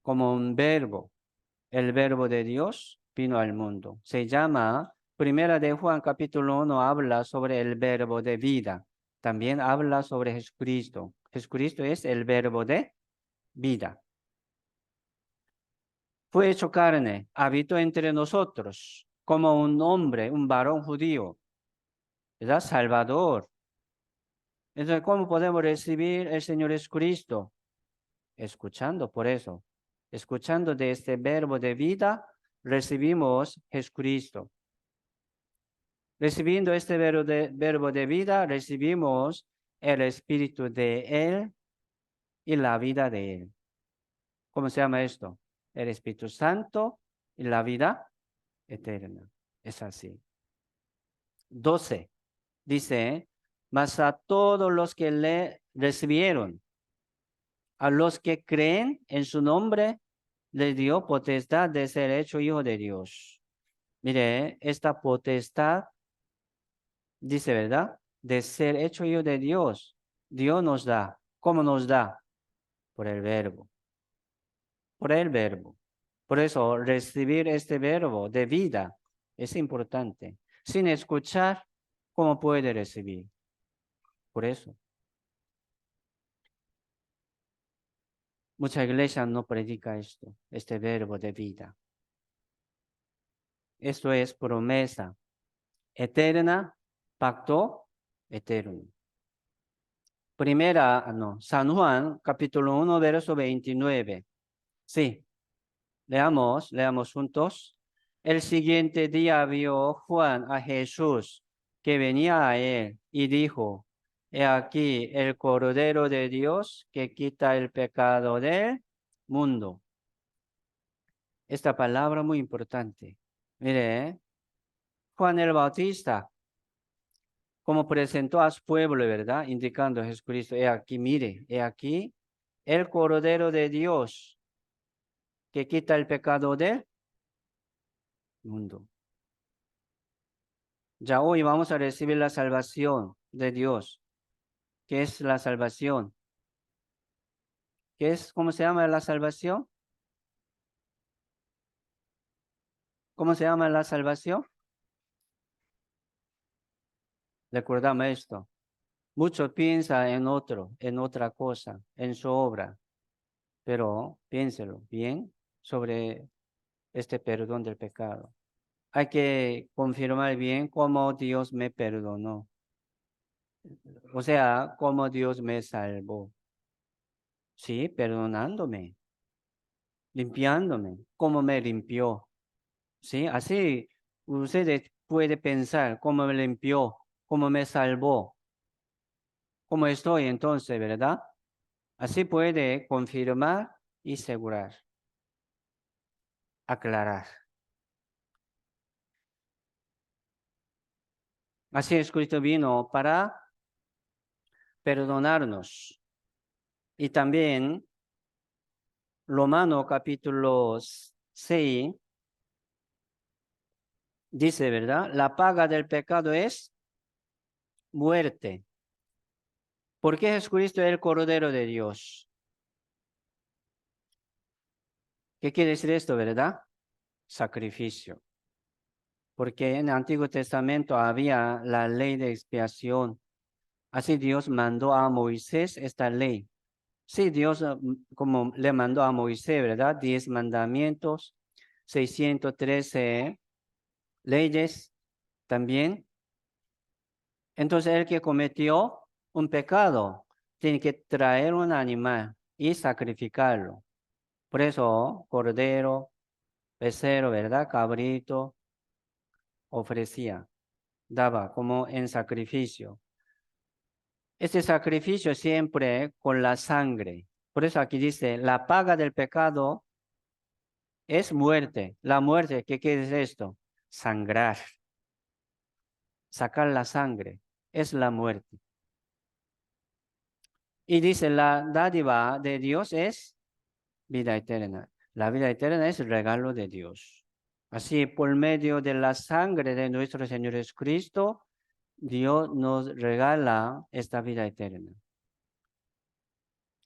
como un verbo. El verbo de Dios vino al mundo. Se llama, Primera de Juan capítulo 1 habla sobre el verbo de vida. También habla sobre Jesucristo. Jesucristo es el verbo de vida. fue hecho carne, habitó entre nosotros como un hombre, un varón judío, ¿verdad? Salvador. Entonces, ¿cómo podemos recibir el Señor Jesucristo? Escuchando, por eso. Escuchando de este verbo de vida, recibimos Jesucristo. Recibiendo este verbo de vida, recibimos el Espíritu de Él y la vida de Él. ¿Cómo se llama esto? El Espíritu Santo y la vida eterna. Es así. 12. Dice, mas a todos los que le recibieron, a los que creen en su nombre, le dio potestad de ser hecho hijo de Dios. Mire, esta potestad dice, ¿verdad? De ser hecho hijo de Dios. Dios nos da. ¿Cómo nos da? Por el verbo. Por el verbo. Por eso, recibir este verbo de vida es importante. Sin escuchar, ¿cómo puede recibir? Por eso. Mucha iglesia no predica esto, este verbo de vida. Esto es promesa eterna, pacto eterno. San Juan, capítulo 1, verso 29. Sí, leamos juntos. El siguiente día vio Juan a Jesús que venía a él y dijo, he aquí el Cordero de Dios que quita el pecado del mundo. Esta palabra muy importante. Mire, Juan el Bautista, como presentó a su pueblo, ¿verdad? Indicando a Jesucristo, he aquí, mire, he aquí el Cordero de Dios que quita el pecado del mundo. Ya hoy vamos a recibir la salvación de Dios. ¿Qué es la salvación? ¿Cómo se llama la salvación? ¿Cómo se llama la salvación? Recordamos esto. Muchos piensan en otra cosa, en su obra, pero piénselo bien sobre este perdón del pecado. Hay que confirmar bien cómo Dios me perdonó. O sea, cómo Dios me salvó. Sí, perdonándome, limpiándome, cómo me limpió. Sí, así usted puede pensar cómo me limpió, cómo me salvó, cómo estoy entonces, ¿verdad? Así puede confirmar y asegurar, aclarar. Así Jesucristo vino para perdonarnos. Y también Romanos capítulo 6 dice, ¿verdad? La paga del pecado es muerte. ¿Por qué Jesucristo es el Cordero de Dios? ¿Qué quiere decir esto, verdad? Sacrificio. Porque en el Antiguo Testamento había la ley de expiación. Así Dios mandó a Moisés esta ley. Sí, Dios como le mandó a Moisés, ¿verdad? 10 mandamientos, 613 leyes también. Entonces el que cometió un pecado tiene que traer un animal y sacrificarlo. Por eso, cordero, becerro, ¿verdad? Cabrito, ofrecía, daba como en sacrificio. Este sacrificio siempre con la sangre. Por eso aquí dice, la paga del pecado es muerte. La muerte, ¿qué quiere decir esto? Sangrar. Sacar la sangre es la muerte. Y dice, la dádiva de Dios es vida eterna. La vida eterna es el regalo de Dios. Así, por medio de la sangre de nuestro Señor Jesucristo, Dios nos regala esta vida eterna.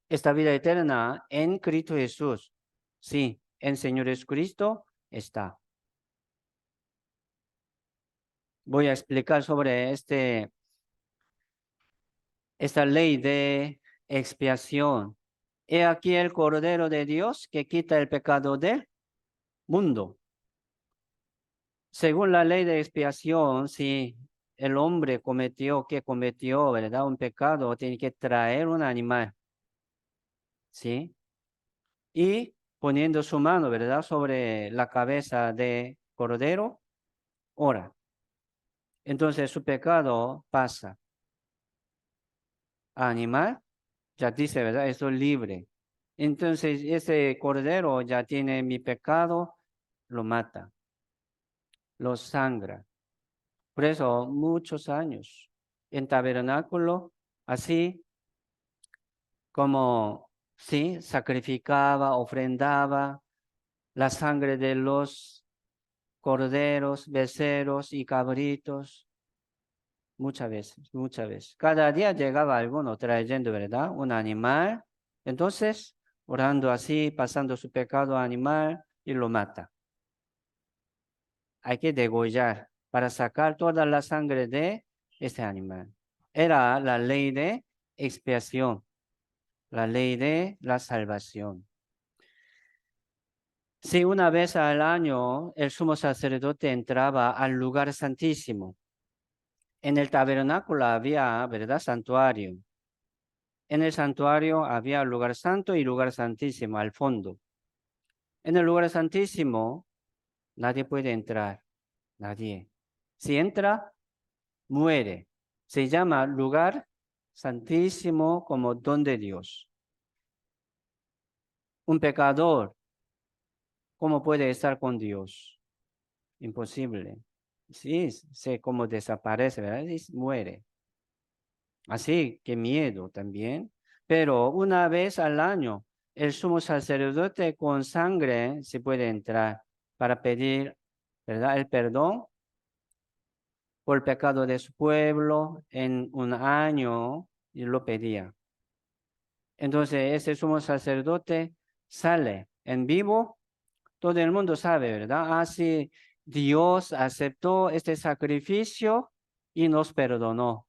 Esta vida eterna en Cristo Jesús. Sí, en Señor Jesucristo está. Voy a explicar sobre esta ley de expiación. He aquí el Cordero de Dios que quita el pecado del mundo. Según la ley de expiación, si el hombre cometió, ¿verdad? Un pecado, tiene que traer un animal, ¿sí? Y poniendo su mano, ¿verdad? Sobre la cabeza de cordero, ora. Entonces su pecado pasa a animal, ya dice, ¿verdad? Estoy libre. Entonces ese cordero ya tiene mi pecado, lo mata, lo sangra. Por eso muchos años en tabernáculo, así como, sí, sacrificaba, ofrendaba la sangre de los corderos, becerros y cabritos. Muchas veces, muchas veces. Cada día llegaba alguno trayendo, ¿verdad? Un animal. Entonces, orando así, pasando su pecado animal y lo mata. Hay que degollar para sacar toda la sangre de este animal. Era la ley de expiación, la ley de la salvación. Si una vez al año el sumo sacerdote entraba al lugar santísimo, en el tabernáculo había, ¿verdad? Santuario. En el santuario había lugar santo y lugar santísimo al fondo. En el lugar santísimo nadie puede entrar, nadie. Si entra, muere. Se llama lugar santísimo como don de Dios. Un pecador, ¿cómo puede estar con Dios? Imposible. Sí, sé cómo desaparece, ¿verdad? Y muere. Así que miedo también. Pero una vez al año, el sumo sacerdote con sangre se puede entrar para pedir, ¿verdad? El perdón por el pecado de su pueblo en un año y lo pedía. Entonces, ese sumo sacerdote sale en vivo. Todo el mundo sabe, ¿verdad? Así Dios aceptó este sacrificio y nos perdonó.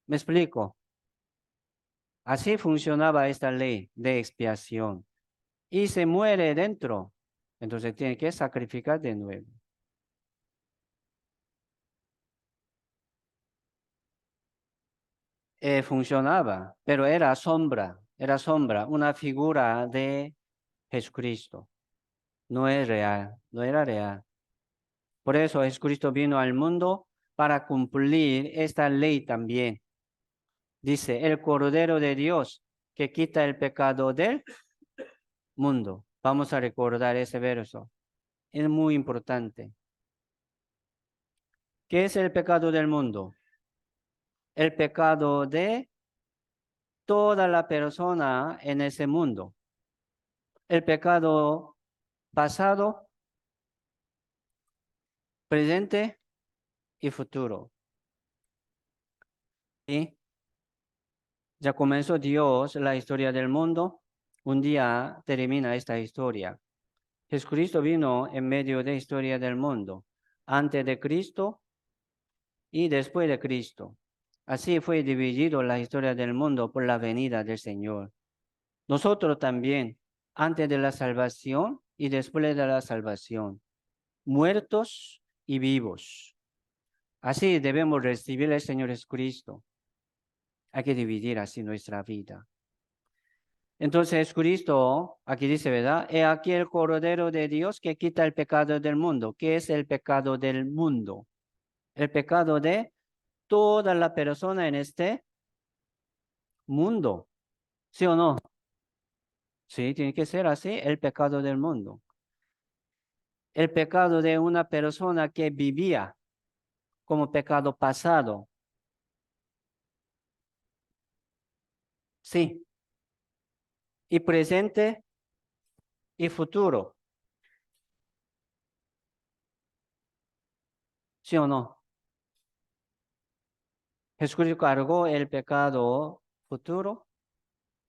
¿Me explico? Así funcionaba esta ley de expiación. Y se muere dentro. Entonces tiene que sacrificar de nuevo. Funcionaba, pero era sombra, una figura de Jesucristo. No es real, no era real. Por eso Jesucristo vino al mundo para cumplir esta ley también. Dice, el Cordero de Dios que quita el pecado del mundo. Vamos a recordar ese verso. Es muy importante. ¿Qué es el pecado del mundo? El pecado de toda la persona en ese mundo. El pecado pasado, presente y futuro. ¿Sí? Ya comenzó Dios la historia del mundo. Un día termina esta historia. Jesucristo vino en medio de la historia del mundo, antes de Cristo y después de Cristo. Así fue dividido la historia del mundo por la venida del Señor. Nosotros también, antes de la salvación y después de la salvación, muertos y vivos. Así debemos recibir al Señor Jesucristo. Hay que dividir así nuestra vida. Entonces Jesucristo, aquí dice, ¿verdad? He aquí el Cordero de Dios que quita el pecado del mundo. ¿Qué es el pecado del mundo? El pecado de toda la persona en este mundo. ¿Sí o no? Sí, tiene que ser así, el pecado del mundo. El pecado de una persona que vivía como pecado pasado. Sí. Y presente y futuro. ¿Sí o no? Jesucristo cargó el pecado futuro,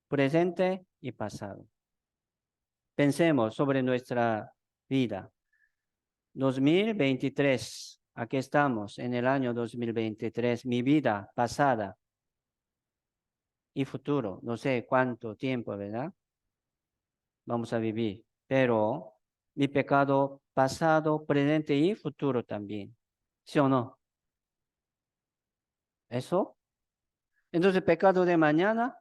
presente y pasado. Pensemos sobre nuestra vida. 2023, aquí estamos en el año 2023, mi vida pasada y futuro, no sé cuánto tiempo, ¿verdad? Vamos a vivir. pero mi pecado pasado, presente y futuro también. ¿Sí o no? ¿Eso? Entonces, pecado de mañana,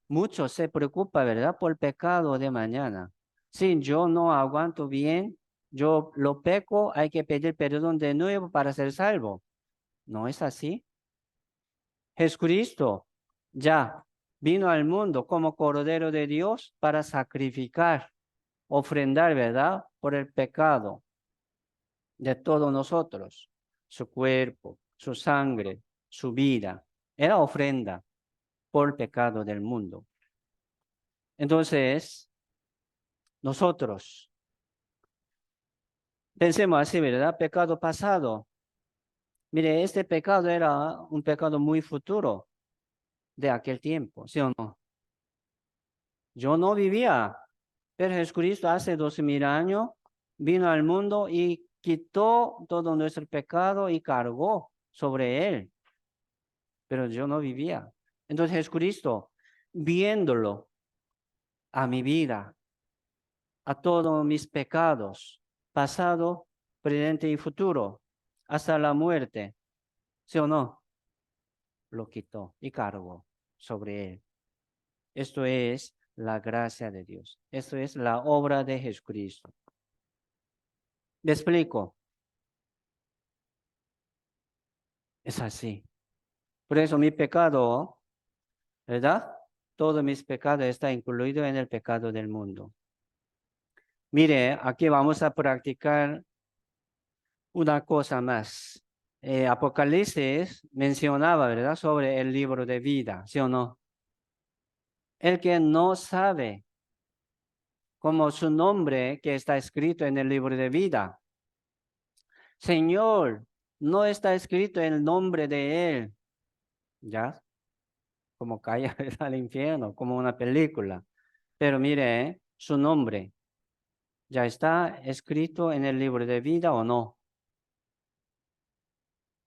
mucho se preocupa, ¿verdad? Por el pecado de mañana. Si yo no aguanto bien, yo lo peco, hay que pedir perdón de nuevo para ser salvo. ¿No es así? Jesucristo ya vino al mundo como Cordero de Dios para sacrificar, ofrendar, ¿verdad? Por el pecado de todos nosotros. Su cuerpo, su sangre, su vida. Era ofrenda por el pecado del mundo. Entonces, nosotros pensemos así, ¿verdad? Pecado pasado. Mire, este pecado era un pecado muy futuro de aquel tiempo, ¿sí o no? Yo no vivía, pero Jesucristo hace 2000 años vino al mundo y quitó todo nuestro pecado y cargó sobre él, pero yo no vivía. Entonces Jesucristo, viéndolo a mi vida, a todos mis pecados, pasado, presente y futuro, hasta la muerte, ¿sí o no? Lo quitó y cargó sobre él. Esto es la gracia de Dios. Esto es la obra de Jesucristo. ¿Me explico? Es así. Por eso mi pecado, ¿verdad? Todos mis pecados está incluido en el pecado del mundo. Mire, aquí vamos a practicar una cosa más. Apocalipsis mencionaba, ¿verdad? Sobre el libro de vida, ¿sí o no? El que no sabe como su nombre que está escrito en el libro de vida. Señor, no está escrito el nombre de él. ¿Ya? Como cae al infierno, como una película. Pero mire, su nombre, ¿ya está escrito en el libro de vida o no?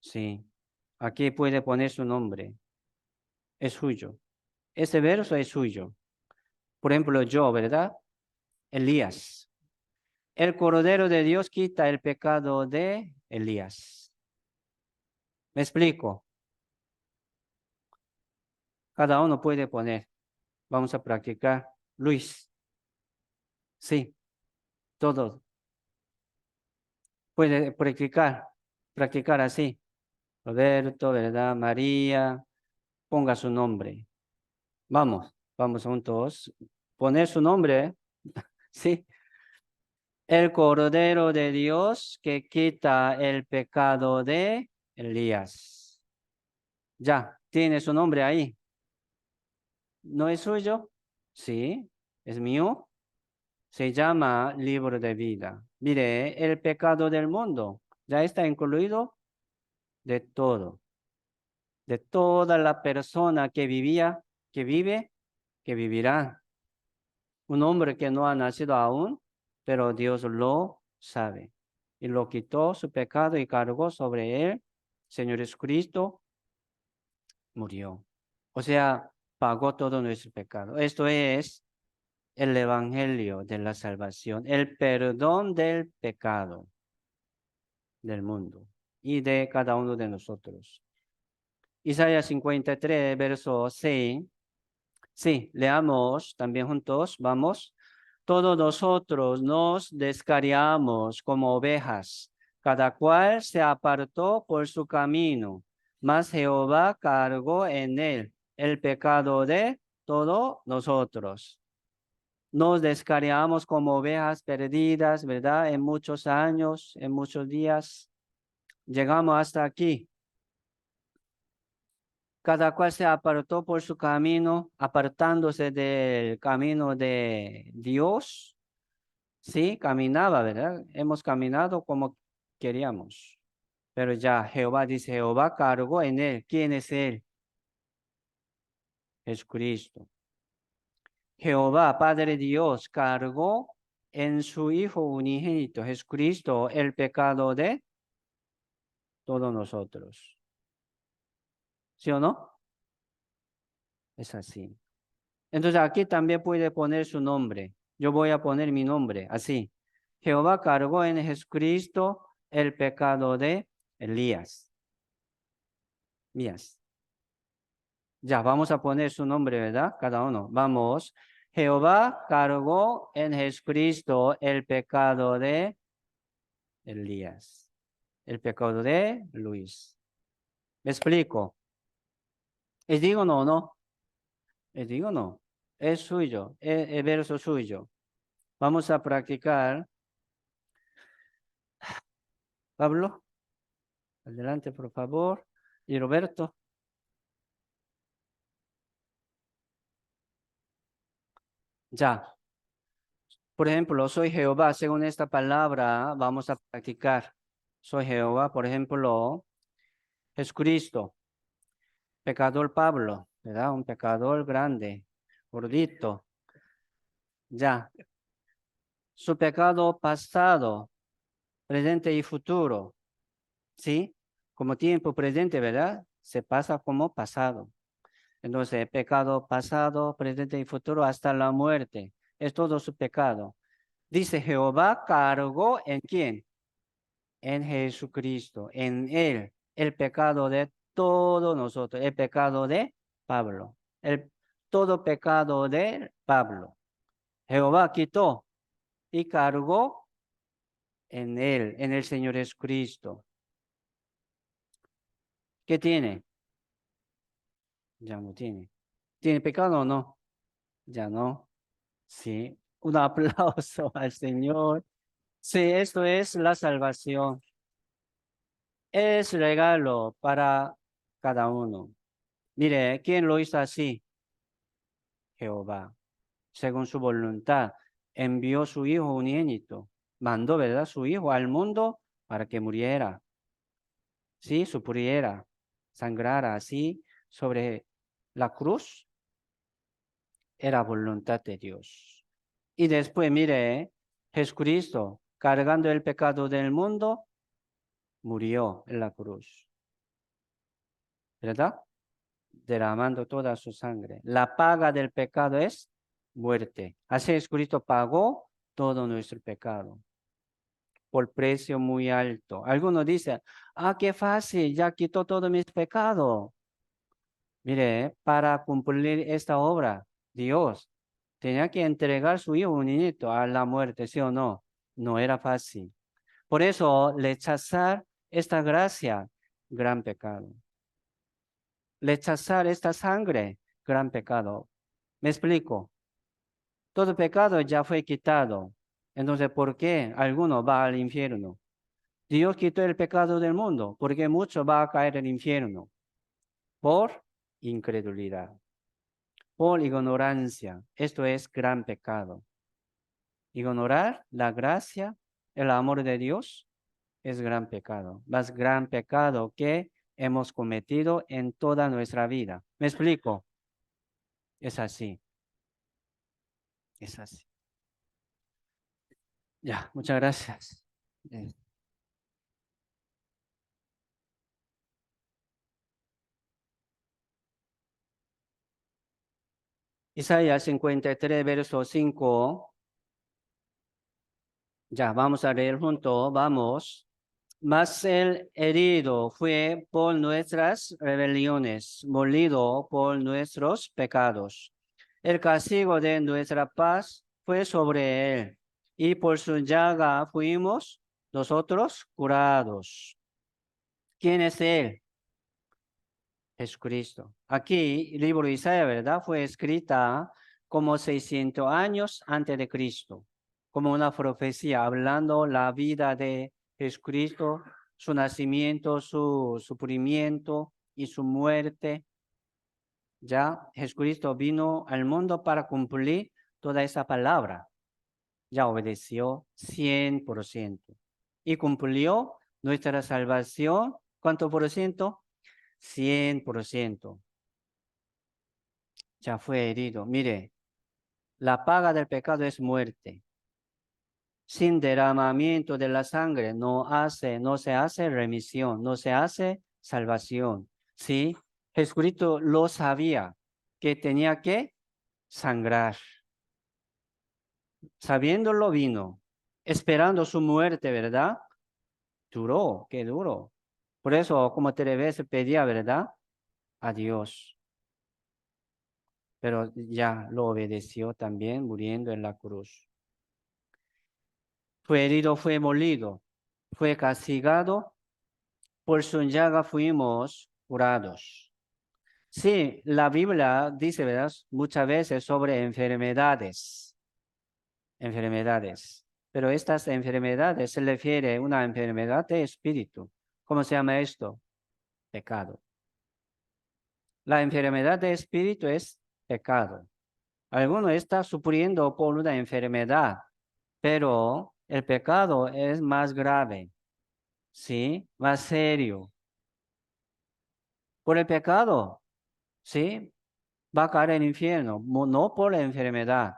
Sí. Aquí puede poner su nombre. Es suyo. Ese verso es suyo. Por ejemplo, yo, ¿verdad? Elías. El Cordero de Dios quita el pecado de Elías. ¿Me explico? Cada uno puede poner. Vamos a practicar. Luis. Sí, todos. Puede practicar. Practicar así. Roberto, ¿verdad? María. Ponga su nombre. Vamos juntos. Poner su nombre. Sí. El Cordero de Dios que quita el pecado de Elías. Ya, tiene su nombre ahí. ¿No es suyo? Sí, es mío. Se llama libro de vida. Mire, el pecado del mundo ya está incluido de todo. De toda la persona que vivía, que vive, que vivirá. Un hombre que no ha nacido aún, pero Dios lo sabe. Y lo quitó su pecado y cargó sobre él. Señor Jesucristo murió. O sea, pagó todo nuestro pecado. Esto es el evangelio de la salvación, el perdón del pecado del mundo y de cada uno de nosotros. Isaías 53, verso 6. Sí, leamos también juntos, vamos. Todos nosotros nos descarriamos como ovejas, cada cual se apartó por su camino, mas Jehová cargó en él el pecado de todos nosotros. Nos descarriamos como ovejas perdidas, ¿verdad? En muchos años, en muchos días, llegamos hasta aquí. Cada cual se apartó por su camino, apartándose del camino de Dios. Sí, caminaba, ¿verdad? Hemos caminado como queríamos. Pero ya Jehová dice, Jehová cargó en él. ¿Quién es él? Jesucristo. Jehová, Padre Dios, cargó en su Hijo unigénito, Jesucristo, el pecado de todos nosotros. ¿Sí o no? Es así. Entonces aquí también puede poner su nombre. Yo voy a poner mi nombre así. Jehová cargó en Jesucristo el pecado de Elías. Mías. Ya, vamos a poner su nombre, ¿verdad? Cada uno. Vamos. Jehová cargó en Jesucristo el pecado de Elías. El pecado de Luis. ¿Me explico? ¿Es digno o no? ¿Es digno o no? Es suyo. Es verso suyo. Vamos a practicar. Pablo, adelante, por favor. Y Roberto. Ya. Por ejemplo, soy Jehová. Según esta palabra, vamos a practicar. Soy Jehová, por ejemplo, Jesucristo. Pecador Pablo, ¿verdad? Un pecador grande, gordito. Ya. Su pecado pasado, presente y futuro. ¿Sí? Como tiempo presente, ¿verdad? Se pasa como pasado. Entonces, pecado pasado, presente y futuro hasta la muerte. Es todo su pecado. Dice, Jehová cargó ¿en quién? En Jesucristo, en Él, el pecado de todos nosotros, el pecado de Pablo, todo pecado de Pablo. Jehová quitó y cargó en Él, en el Señor Jesucristo. ¿Qué tiene? Ya no tiene. ¿Tiene pecado o no? Ya no. Sí. Un aplauso al Señor. Sí, esto es la salvación. Es regalo para cada uno. Mire, ¿quién lo hizo así? Jehová. Según su voluntad, envió su Hijo unigénito. Mandó, ¿verdad? Su Hijo al mundo para que muriera. Sí, sufriera, sangrara así sobre la cruz. Era voluntad de Dios. Y después, mire, Jesucristo, cargando el pecado del mundo, murió en la cruz. ¿Verdad? Derramando toda su sangre. La paga del pecado es muerte. Así Jesucristo pagó todo nuestro pecado por precio muy alto. Algunos dicen, qué fácil, ya quitó todos mis pecados. Mire, para cumplir esta obra, Dios tenía que entregar su hijo unito a la muerte, ¿sí o no? No era fácil. Por eso, rechazar esta gracia, gran pecado. Rechazar esta sangre, gran pecado. ¿Me explico? Todo pecado ya fue quitado. Entonces, ¿por qué alguno va al infierno? Dios quitó el pecado del mundo, porque mucho va a caer en el infierno por incredulidad, por ignorancia. Esto es gran pecado. Ignorar la gracia, el amor de Dios es gran pecado. Más gran pecado que hemos cometido en toda nuestra vida. ¿Me explico? Es así. Es así. Ya, muchas gracias. Eh, Isaías 53, verso 5. Ya, vamos a leer juntos. Vamos. Mas el herido fue por nuestras rebeliones, molido por nuestros pecados. El castigo de nuestra paz fue sobre él, y por su llaga fuimos nosotros curados. ¿Quién es él? Jesucristo. Aquí, el libro de Isaías, ¿verdad? Fue escrita como 600 años antes de Cristo, como una profecía, hablando la vida de Jesucristo, su nacimiento, su sufrimiento y su muerte. Ya Jesucristo vino al mundo para cumplir toda esa palabra. Ya obedeció 100% y cumplió nuestra salvación. ¿Cuánto por ciento? 100%. Ya fue herido. Mire, la paga del pecado es muerte. Sin derramamiento de la sangre no se hace remisión, no se hace salvación. ¿Sí? Jesucristo lo sabía que tenía que sangrar. sabiéndolo vino, esperando su muerte, ¿verdad? Duró, qué duro. Por eso, como 3 veces pedía, ¿verdad? A Dios. Pero ya lo obedeció también, muriendo en la cruz. Fue herido, fue molido, fue castigado, por su llaga fuimos curados. Sí, la Biblia dice, ¿verdad? Muchas veces sobre enfermedades. Pero estas enfermedades se refiere a una enfermedad de espíritu. ¿Cómo se llama esto? Pecado. La enfermedad de espíritu es pecado. Alguno está sufriendo por una enfermedad, pero el pecado es más grave, ¿sí? Más serio. Por el pecado, ¿sí? Va a caer en el infierno, no por la enfermedad.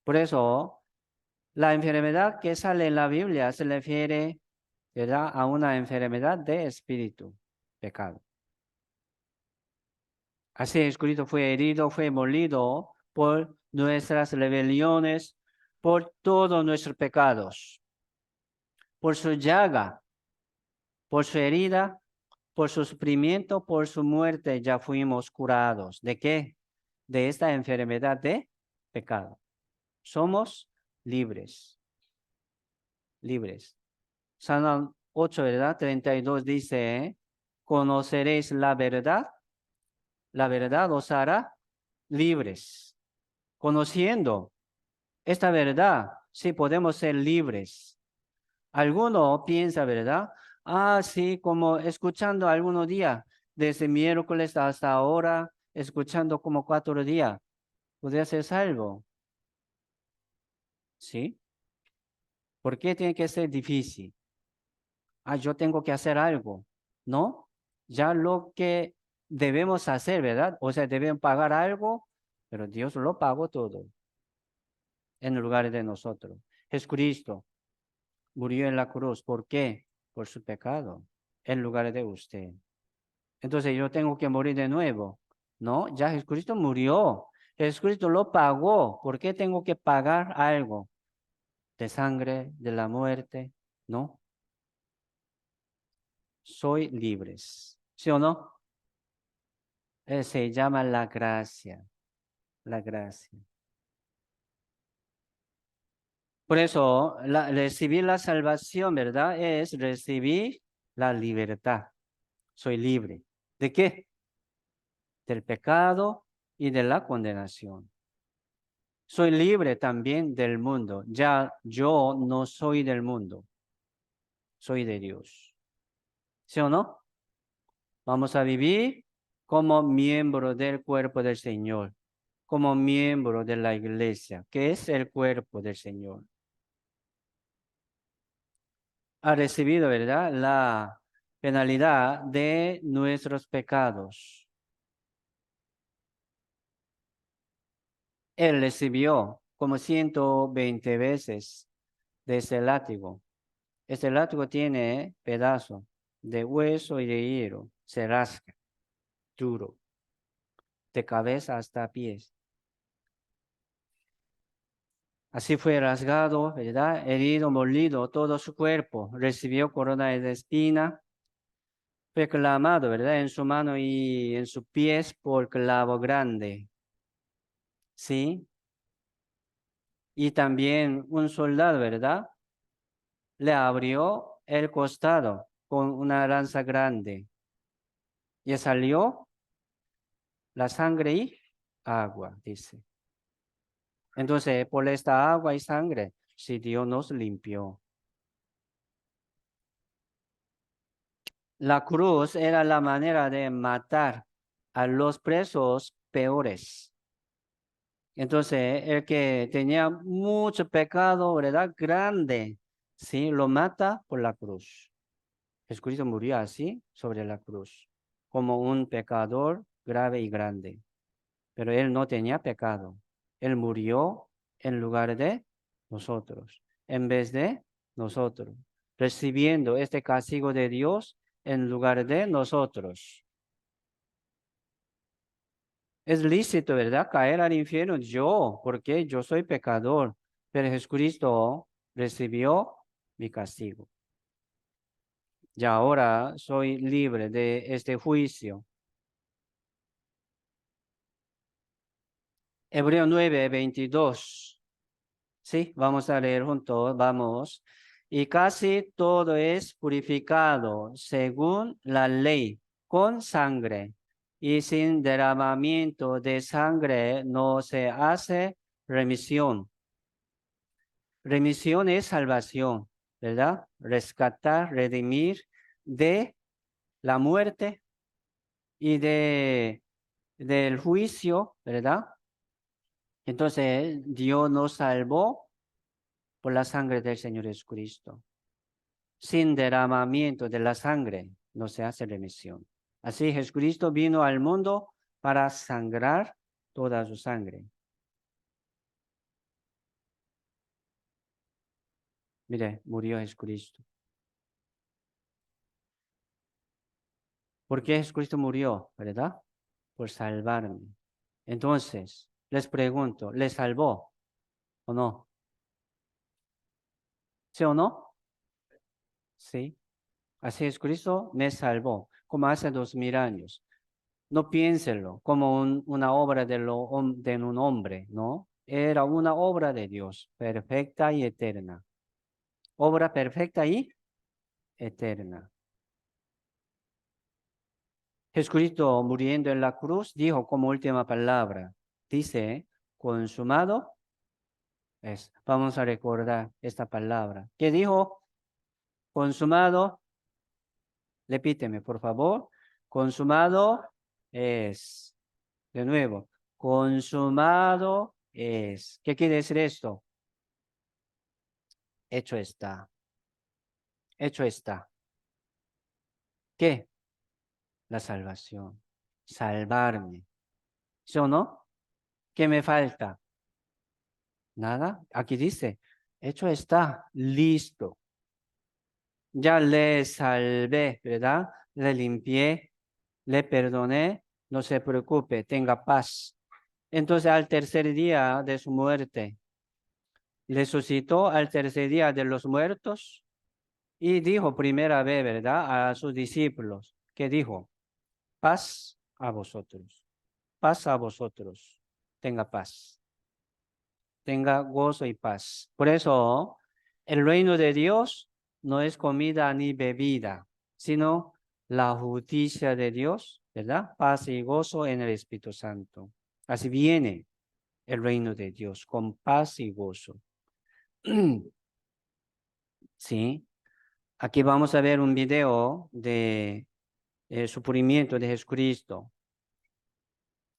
Por eso, la enfermedad que sale en la Biblia se refiere, ¿verdad?, a una enfermedad de espíritu, pecado. Así Jesucristo fue herido, fue molido por nuestras rebeliones, por todos nuestros pecados. Por su llaga, por su herida, por su sufrimiento, por su muerte, ya fuimos curados. ¿De qué? De esta enfermedad de pecado. Somos libres, libres. San 8, ¿verdad? 32 dice, conoceréis la verdad os hará libres. Conociendo esta verdad, sí podemos ser libres. Alguno piensa, ¿verdad? Ah, sí, como escuchando algunos días, desde miércoles hasta ahora, escuchando como 4 días, podría ser salvo. ¿Sí? ¿Por qué tiene que ser difícil? Ah, yo tengo que hacer algo. ¿No? Ya lo que debemos hacer, ¿verdad? O sea, deben pagar algo, pero Dios lo pagó todo en lugar de nosotros. Jesucristo murió en la cruz. ¿Por qué? Por su pecado, en lugar de usted. Entonces yo tengo que morir de nuevo. No, ya Jesucristo murió. Jesucristo lo pagó. ¿Por qué tengo que pagar algo de sangre, de la muerte? No, soy libres. ¿Sí o no? Se llama la gracia, la gracia. Por eso, recibir la salvación, ¿verdad? Es recibir la libertad. Soy libre. ¿De qué? Del pecado y de la condenación. Soy libre también del mundo. Ya yo no soy del mundo, soy de Dios. ¿Sí o no? Vamos a vivir como miembro del cuerpo del Señor, como miembro de la iglesia, que es el cuerpo del Señor. Ha recibido, ¿verdad?, la penalidad de nuestros pecados. Él recibió como 120 veces de ese látigo. Este látigo tiene pedazo de hueso y de hierro, se rasca, duro, de cabeza hasta pies. Así fue rasgado, ¿verdad? Herido, molido, todo su cuerpo. Recibió corona de espina. Fue clavado, ¿verdad? En su mano y en sus pies por clavo grande. ¿Sí? Y también un soldado, ¿verdad? Le abrió el costado con una lanza grande. Y salió la sangre y agua, dice. Entonces, por esta agua y sangre, si Dios nos limpió. La cruz era la manera de matar a los presos peores. Entonces, el que tenía mucho pecado, ¿verdad? Grande, ¿sí? Lo mata por la cruz. Jesucristo murió así sobre la cruz, como un pecador grave y grande. Pero él no tenía pecado. Él murió en lugar de nosotros, en vez de nosotros, recibiendo este castigo de Dios en lugar de nosotros. Es lícito, ¿verdad? Caer al infierno yo, porque yo soy pecador. pero Jesucristo recibió mi castigo. Y ahora soy libre de este juicio. Hebreo 9:22. Sí, vamos a leer juntos, vamos. Y casi todo es purificado según la ley, con sangre. Y sin derramamiento de sangre no se hace remisión. Remisión es salvación, ¿verdad? Rescatar, redimir de la muerte y del juicio, ¿verdad? Entonces, Dios nos salvó por la sangre del Señor Jesucristo. Sin derramamiento de la sangre no se hace remisión. Así Jesucristo vino al mundo para sangrar toda su sangre. Mire, murió Jesucristo. ¿Por qué Jesucristo murió? ¿Verdad? Por salvarme. Entonces, les pregunto, ¿le salvó o no? ¿Sí o no? Sí. Así Jesucristo me salvó, como hace 2000 años. No piénselo como una obra de un hombre, ¿no? Era una obra de Dios, perfecta y eterna. Obra perfecta y eterna. Jesucristo muriendo en la cruz dijo como última palabra, dice, consumado es. Vamos a recordar esta palabra. ¿Qué dijo? Consumado, repíteme, por favor. Consumado es. De nuevo, consumado es. ¿Qué quiere decir esto? Hecho está. Hecho está. ¿Qué? La salvación. Salvarme. ¿Sí o no? ¿Qué me falta? Nada. Aquí dice, hecho está. Listo. Ya le salvé, ¿verdad? Le limpié, le perdoné. No se preocupe, tenga paz. Entonces al tercer día de su muerte, resucitó al tercer día de los muertos y dijo primera vez, ¿verdad? A sus discípulos, que dijo, paz a vosotros, paz a vosotros, tenga paz, tenga gozo y paz. Por eso, el reino de Dios no es comida ni bebida, sino la justicia de Dios, ¿verdad? Paz y gozo en el Espíritu Santo. Así viene el reino de Dios, con paz y gozo. Sí, aquí vamos a ver un video de el sufrimiento de Jesucristo.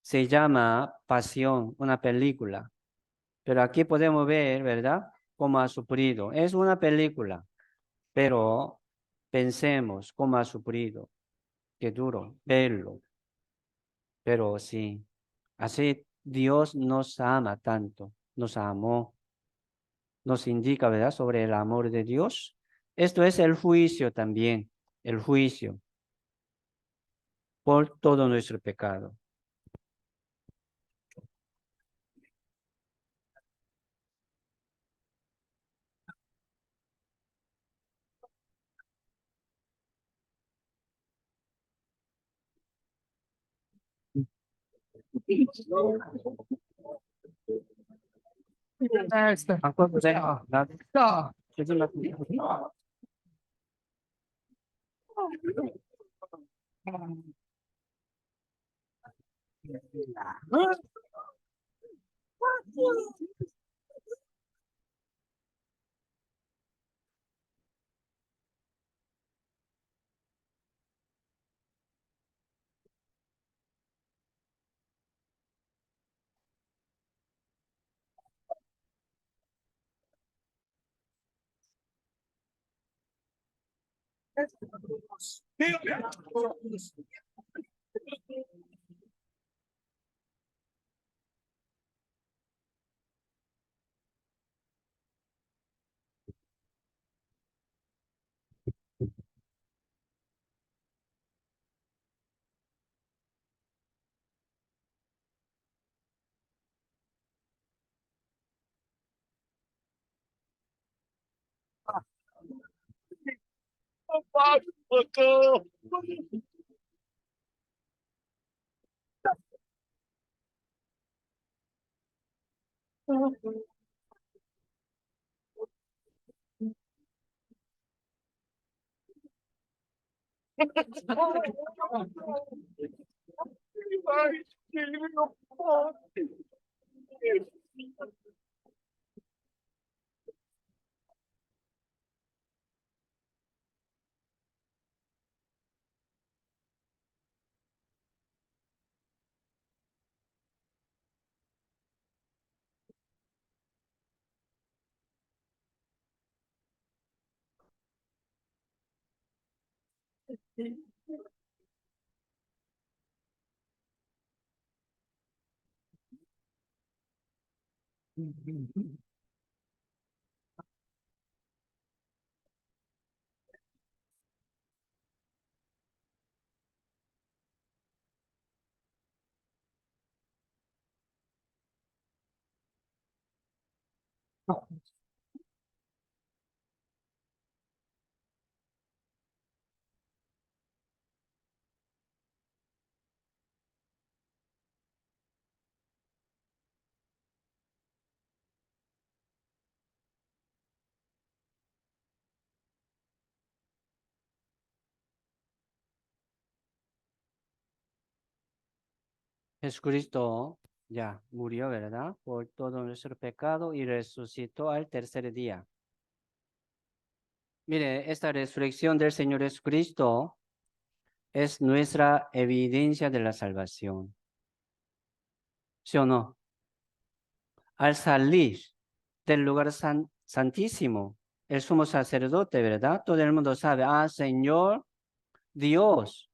Se llama Pasión, una película. Pero aquí podemos ver, ¿verdad? Cómo ha sufrido. Es una película, pero pensemos cómo ha sufrido. Qué duro verlo. Pero sí, así Dios nos ama tanto, nos amó, nos indica, ¿verdad? Sobre el amor de Dios. Esto es el juicio también, el juicio por todo nuestro pecado. Jesucristo ya murió, ¿verdad? Por todo nuestro pecado y resucitó al tercer día. Mire, esta resurrección del Señor Jesucristo es nuestra evidencia de la salvación. ¿Sí o no? Al salir del lugar santísimo, el sumo sacerdote, ¿verdad? Todo el mundo sabe, Señor Dios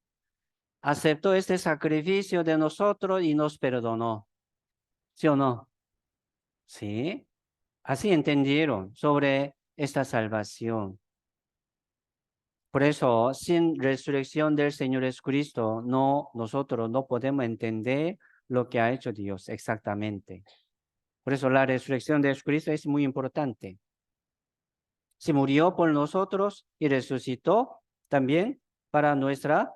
aceptó este sacrificio de nosotros y nos perdonó. ¿Sí o no? Sí. Así entendieron sobre esta salvación. Por eso, sin resurrección del Señor Jesucristo, nosotros no podemos entender lo que ha hecho Dios exactamente. Por eso la resurrección de Jesucristo es muy importante. Se murió por nosotros y resucitó también para nuestra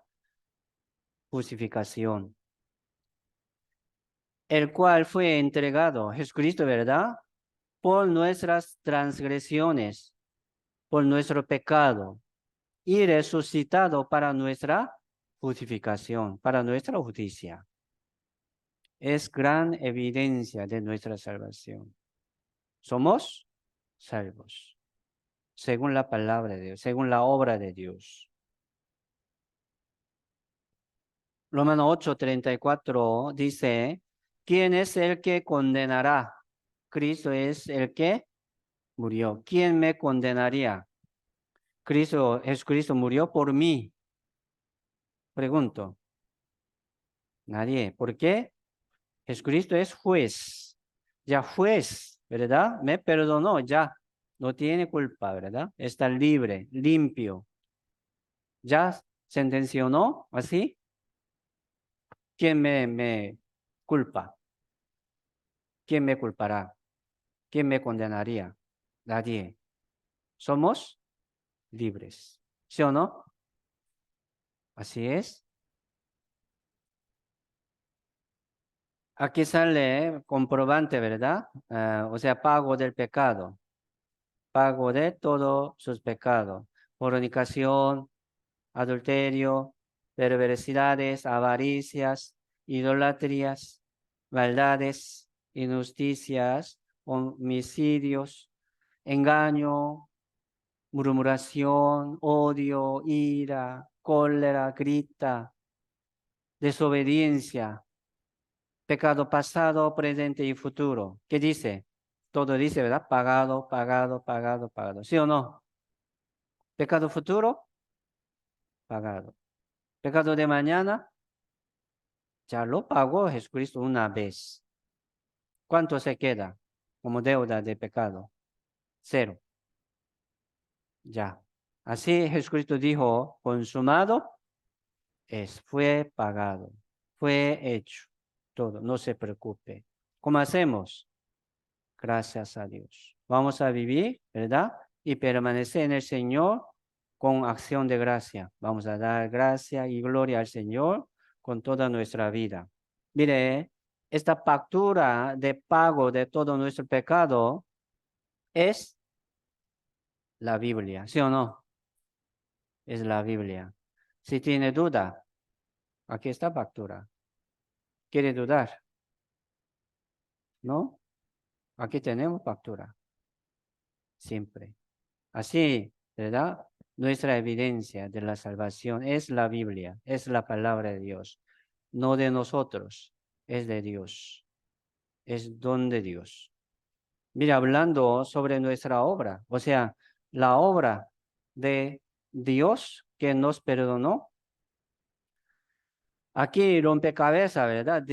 justificación, el cual fue entregado, Jesucristo, ¿verdad? Por nuestras transgresiones, por nuestro pecado, y resucitado para nuestra justificación, para nuestra justicia. Es gran evidencia de nuestra salvación. Somos salvos, según la palabra de Dios, según la obra de Dios. Romanos 8:34 dice, ¿quién es el que condenará? Cristo es el que murió. ¿Quién me condenaría? Jesucristo murió por mí. Pregunto. Nadie. ¿Por qué? Jesucristo es juez. Ya juez, ¿verdad? Me perdonó, ya. No tiene culpa, ¿verdad? Está libre, limpio. Ya sentenció, ¿no? ¿Así? ¿Quién me culpa? ¿Quién me culpará? ¿Quién me condenaría? Nadie. Somos libres. ¿Sí o no? Así es. Aquí sale comprobante, ¿verdad? O sea, pago del pecado. Pago de todos sus pecados. Fornicación, adulterio, perversidades, avaricias, idolatrías, maldades, injusticias, homicidios, engaño, murmuración, odio, ira, cólera, grita, desobediencia, pecado pasado, presente y futuro. ¿Qué dice? Todo dice, ¿verdad? Pagado, pagado, pagado, pagado. ¿Sí o no? Pecado futuro, pagado. Pecado de mañana, ya lo pagó Jesucristo una vez. ¿Cuánto se queda como deuda de pecado? Cero. Ya. Así Jesucristo dijo, consumado fue pagado, fue hecho todo, no se preocupe. ¿Cómo hacemos? Gracias a Dios. Vamos a vivir, ¿verdad? Y permanecer en el Señor con acción de gracia. Vamos a dar gracia y gloria al Señor con toda nuestra vida. Mire, esta factura de pago de todo nuestro pecado es la Biblia, ¿sí o no? Es la Biblia. Si tiene duda, aquí está factura. ¿Quiere dudar? ¿No? Aquí tenemos factura. Siempre. Así, ¿verdad? Nuestra evidencia de la salvación es la Biblia, es la palabra de Dios. No de nosotros, es de Dios. Es don de Dios. Mira, hablando sobre nuestra obra, o sea, la obra de Dios que nos perdonó. Aquí rompecabezas, ¿verdad?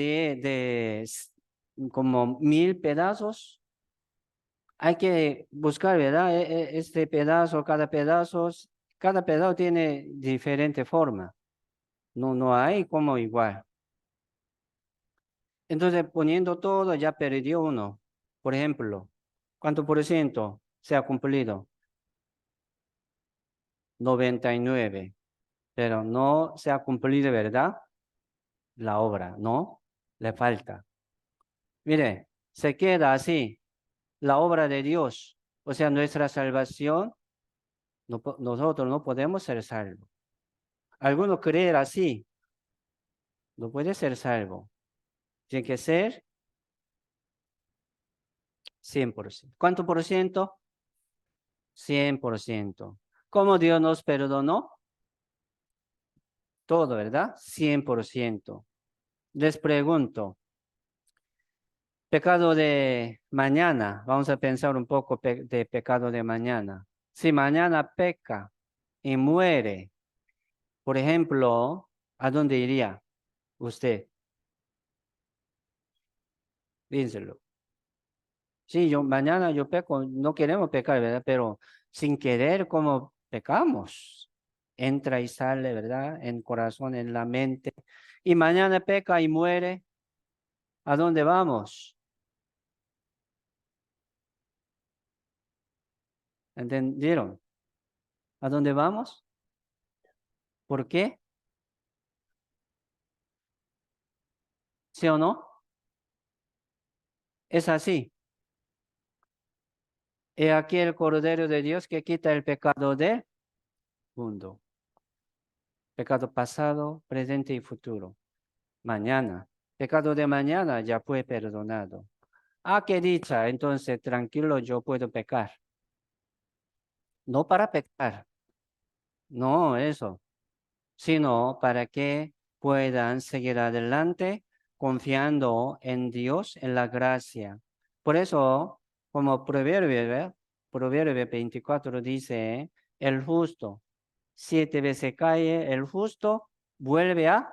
Como 1000 pedazos. Hay que buscar, ¿verdad? Este pedazo, cada pedazo tiene diferente forma. No hay como igual. Entonces, poniendo todo, ya perdió uno. Por ejemplo, ¿cuánto por ciento se ha cumplido? 99. Pero no se ha cumplido, ¿verdad? La obra, ¿no? Le falta. Mire, se queda así. La obra de Dios, o sea, nuestra salvación, nosotros no podemos ser salvos. Algunos creen así, no puede ser salvo. Tiene que ser 100%. ¿Cuánto por ciento? 100%. ¿Cómo Dios nos perdonó? Todo, ¿verdad? 100%. Les pregunto, pecado de mañana, vamos a pensar un poco de pecado de mañana. Si mañana peca y muere, por ejemplo, ¿a dónde iría usted? Piénselo. Sí, mañana yo peco, no queremos pecar, ¿verdad? Pero sin querer, como pecamos, entra y sale, ¿verdad? En corazón, en la mente. Y mañana peca y muere, ¿a dónde vamos? ¿Entendieron? ¿A dónde vamos? ¿Por qué? ¿Sí o no? Es así. He aquí el Cordero de Dios que quita el pecado del mundo. Pecado pasado, presente y futuro. Mañana. Pecado de mañana ya fue perdonado. Ah, qué dicha, entonces tranquilo, yo puedo pecar. No para pecar, no eso, sino para que puedan seguir adelante confiando en Dios, en la gracia. Por eso, como Proverbio 24 dice, el justo, 7 veces cae, el justo vuelve a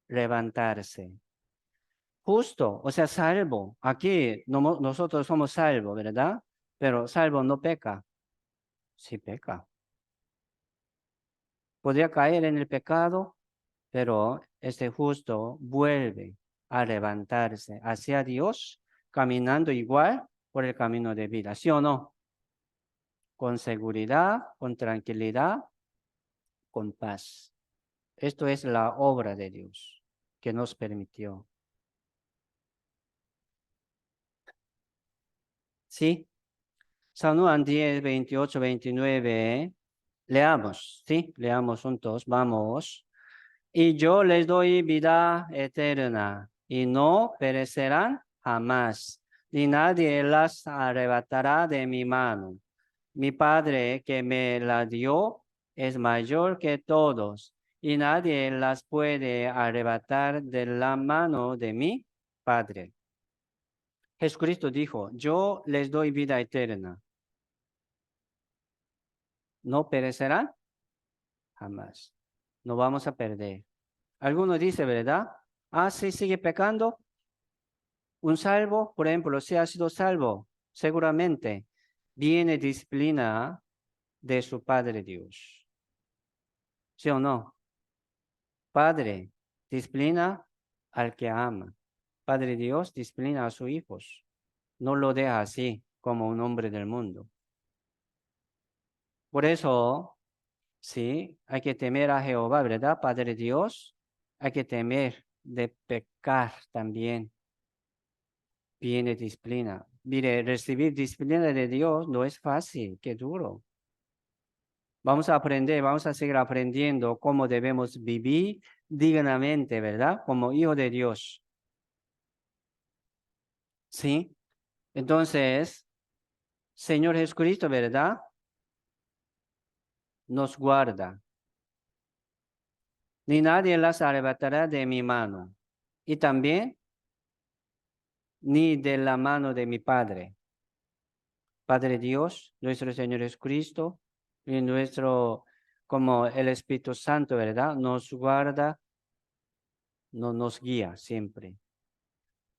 levantarse. Justo, o sea, salvo. Aquí nosotros somos salvos, ¿verdad? Pero salvo no peca. Sí peca. Podría caer en el pecado, pero este justo vuelve a levantarse hacia Dios, caminando igual por el camino de vida. ¿Sí o no? Con seguridad, con tranquilidad, con paz. Esto es la obra de Dios que nos permitió. ¿Sí? San Juan 10, 28, 29. Leamos, ¿sí? Leamos juntos, vamos. Y yo les doy vida eterna, y no perecerán jamás, ni nadie las arrebatará de mi mano. Mi Padre que me la dio es mayor que todos, y nadie las puede arrebatar de la mano de mi Padre. Jesucristo dijo, yo les doy vida eterna. ¿No perecerán? Jamás. No vamos a perder. Algunos dicen, ¿verdad? Ah, sí, sigue pecando. Un salvo, por ejemplo, si ha sido salvo, seguramente viene disciplina de su Padre Dios. ¿Sí o no? Padre disciplina al que ama. Padre Dios disciplina a sus hijos. No lo deja así como un hombre del mundo. Por eso, Sí, hay que temer a Jehová, ¿verdad? Padre Dios, hay que temer de pecar también. Viene disciplina. Mire, recibir disciplina de Dios no es fácil, qué duro. Vamos a aprender, vamos a seguir aprendiendo cómo debemos vivir dignamente, ¿verdad? Como hijo de Dios. ¿Sí? Entonces, Señor Jesucristo, ¿verdad? Nos guarda. Ni nadie las arrebatará de mi mano. Y también, ni de la mano de mi Padre. Padre Dios, nuestro Señor Jesucristo, y nuestro, como el Espíritu Santo, ¿verdad? Nos guarda, no nos guía siempre.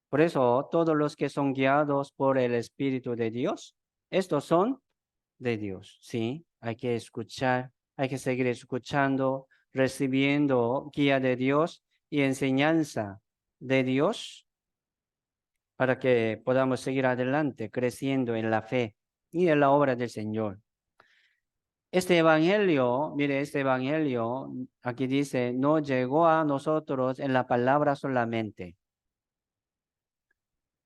Por eso, todos los que son guiados por el Espíritu de Dios, estos son de Dios, ¿sí? Hay que escuchar, hay que seguir escuchando, recibiendo guía de Dios y enseñanza de Dios para que podamos seguir adelante, creciendo en la fe y en la obra del Señor. Este evangelio, mire, este evangelio, aquí dice, no llegó a nosotros en la palabra solamente.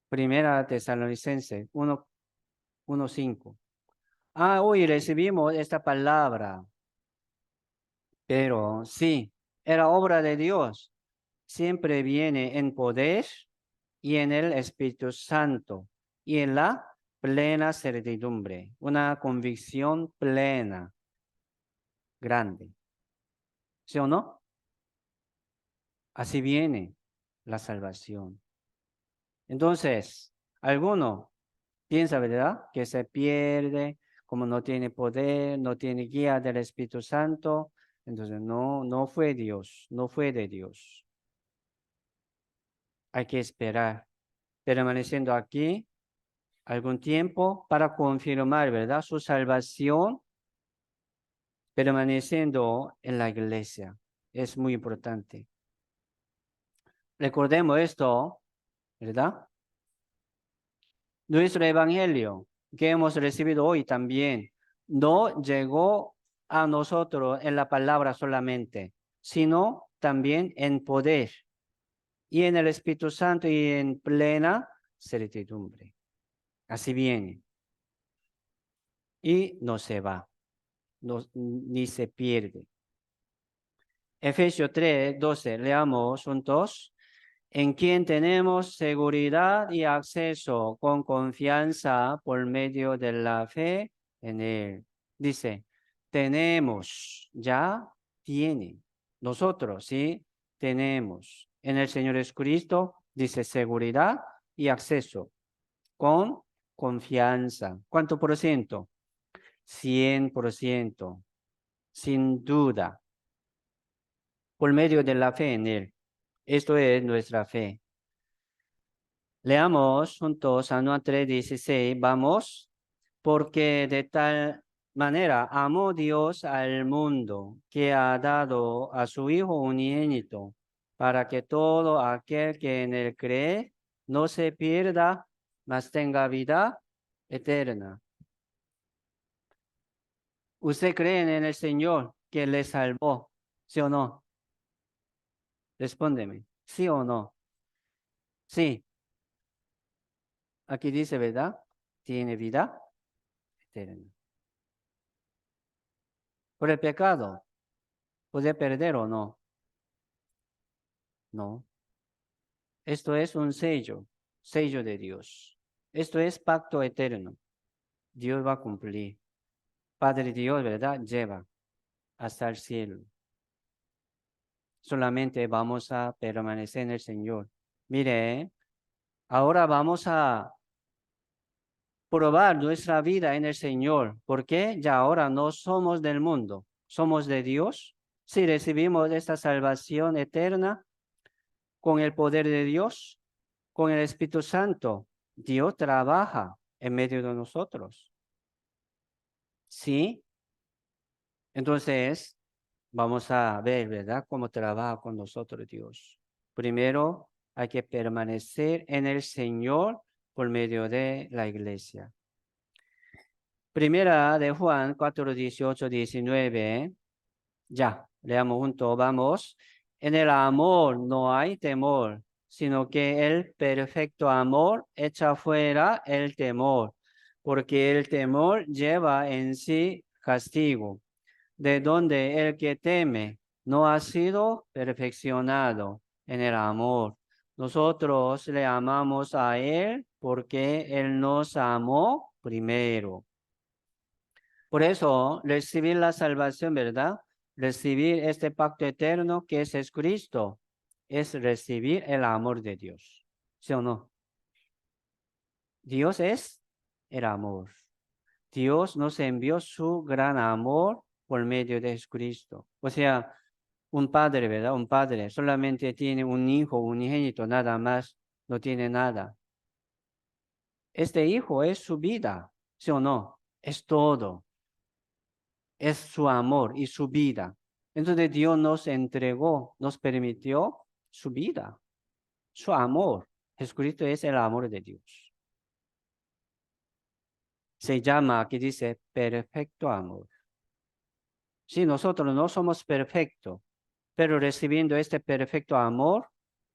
Primera Tesalonicense 1:5. Hoy recibimos esta palabra, pero sí, era obra de Dios. Siempre viene en poder y en el Espíritu Santo y en la plena certidumbre, una convicción plena, grande. ¿Sí o no? Así viene la salvación. Entonces, alguno piensa, ¿verdad? Que se pierde, como no tiene poder, no tiene guía del Espíritu Santo. Entonces, no fue Dios, no fue de Dios. Hay que esperar, permaneciendo aquí algún tiempo para confirmar, ¿verdad? Su salvación, permaneciendo en la iglesia. Es muy importante. Recordemos esto, ¿verdad? Nuestro evangelio que hemos recibido hoy también no llegó a nosotros en la palabra solamente, sino también en poder y en el Espíritu Santo y en plena certidumbre. Así viene. Y no se va, ni se pierde. Efesios 3:12, leamos juntos. En quien tenemos seguridad y acceso con confianza por medio de la fe en Él. Dice, tenemos, ya tiene. Nosotros, ¿sí? Tenemos. En el Señor Jesucristo, dice seguridad y acceso con confianza. ¿Cuánto por ciento? 100%, sin duda, por medio de la fe en Él. Esto es nuestra fe. Leamos juntos a Juan 3:16. Vamos, porque de tal manera amó Dios al mundo que ha dado a su Hijo unigénito, para que todo aquel que en él cree no se pierda, mas tenga vida eterna. ¿Usted cree en el Señor que le salvó? ¿Sí o no? Respóndeme. ¿Sí o no? Sí. Aquí dice, ¿verdad? Tiene vida eterna. Por el pecado, ¿puede perder o no? No. Esto es un sello de Dios. Esto es pacto eterno. Dios va a cumplir. Padre Dios, ¿verdad? Lleva hasta el cielo. Solamente vamos a permanecer en el Señor. Mire, ahora vamos a probar nuestra vida en el Señor, porque ya ahora no somos del mundo, somos de Dios. Si recibimos esta salvación eterna con el poder de Dios, con el Espíritu Santo, Dios trabaja en medio de nosotros. ¿Sí? Entonces, vamos a ver, ¿verdad? Cómo trabaja con nosotros Dios. Primero, hay que permanecer en el Señor por medio de la iglesia. Primera de Juan 4:18-19. Ya, leamos juntos, vamos. En el amor no hay temor, sino que el perfecto amor echa fuera el temor, porque el temor lleva en sí castigo, de donde el que teme no ha sido perfeccionado en el amor. Nosotros le amamos a Él porque Él nos amó primero. Por eso, recibir la salvación, ¿verdad? Recibir este pacto eterno que es Jesucristo, es recibir el amor de Dios. ¿Sí o no? Dios es el amor. Dios nos envió su gran amor por medio de Jesucristo. O sea, un padre, ¿verdad? Un padre solamente tiene un hijo, un unigénito, nada más, no tiene nada. Este hijo es su vida, ¿sí o no? Es todo. Es su amor y su vida. Entonces Dios nos entregó, nos permitió su vida, su amor. Jesucristo es el amor de Dios. Se llama, aquí dice, perfecto amor. Sí, nosotros no somos perfectos, pero recibiendo este perfecto amor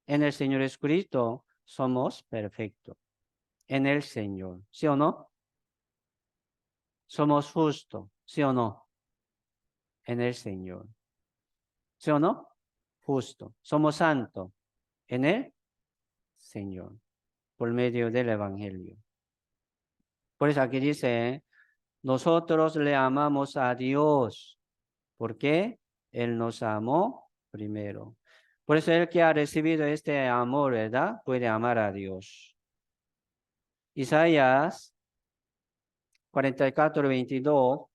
en el Señor Jesucristo, somos perfectos en el Señor. ¿Sí o no? Somos justos, ¿sí o no? En el Señor. ¿Sí o no? Justo. Somos santos en el Señor, por medio del Evangelio. Por eso aquí dice, nosotros le amamos a Dios, porque Él nos amó primero. Por eso el que ha recibido este amor, ¿verdad? Puede amar a Dios. Isaías 44:22.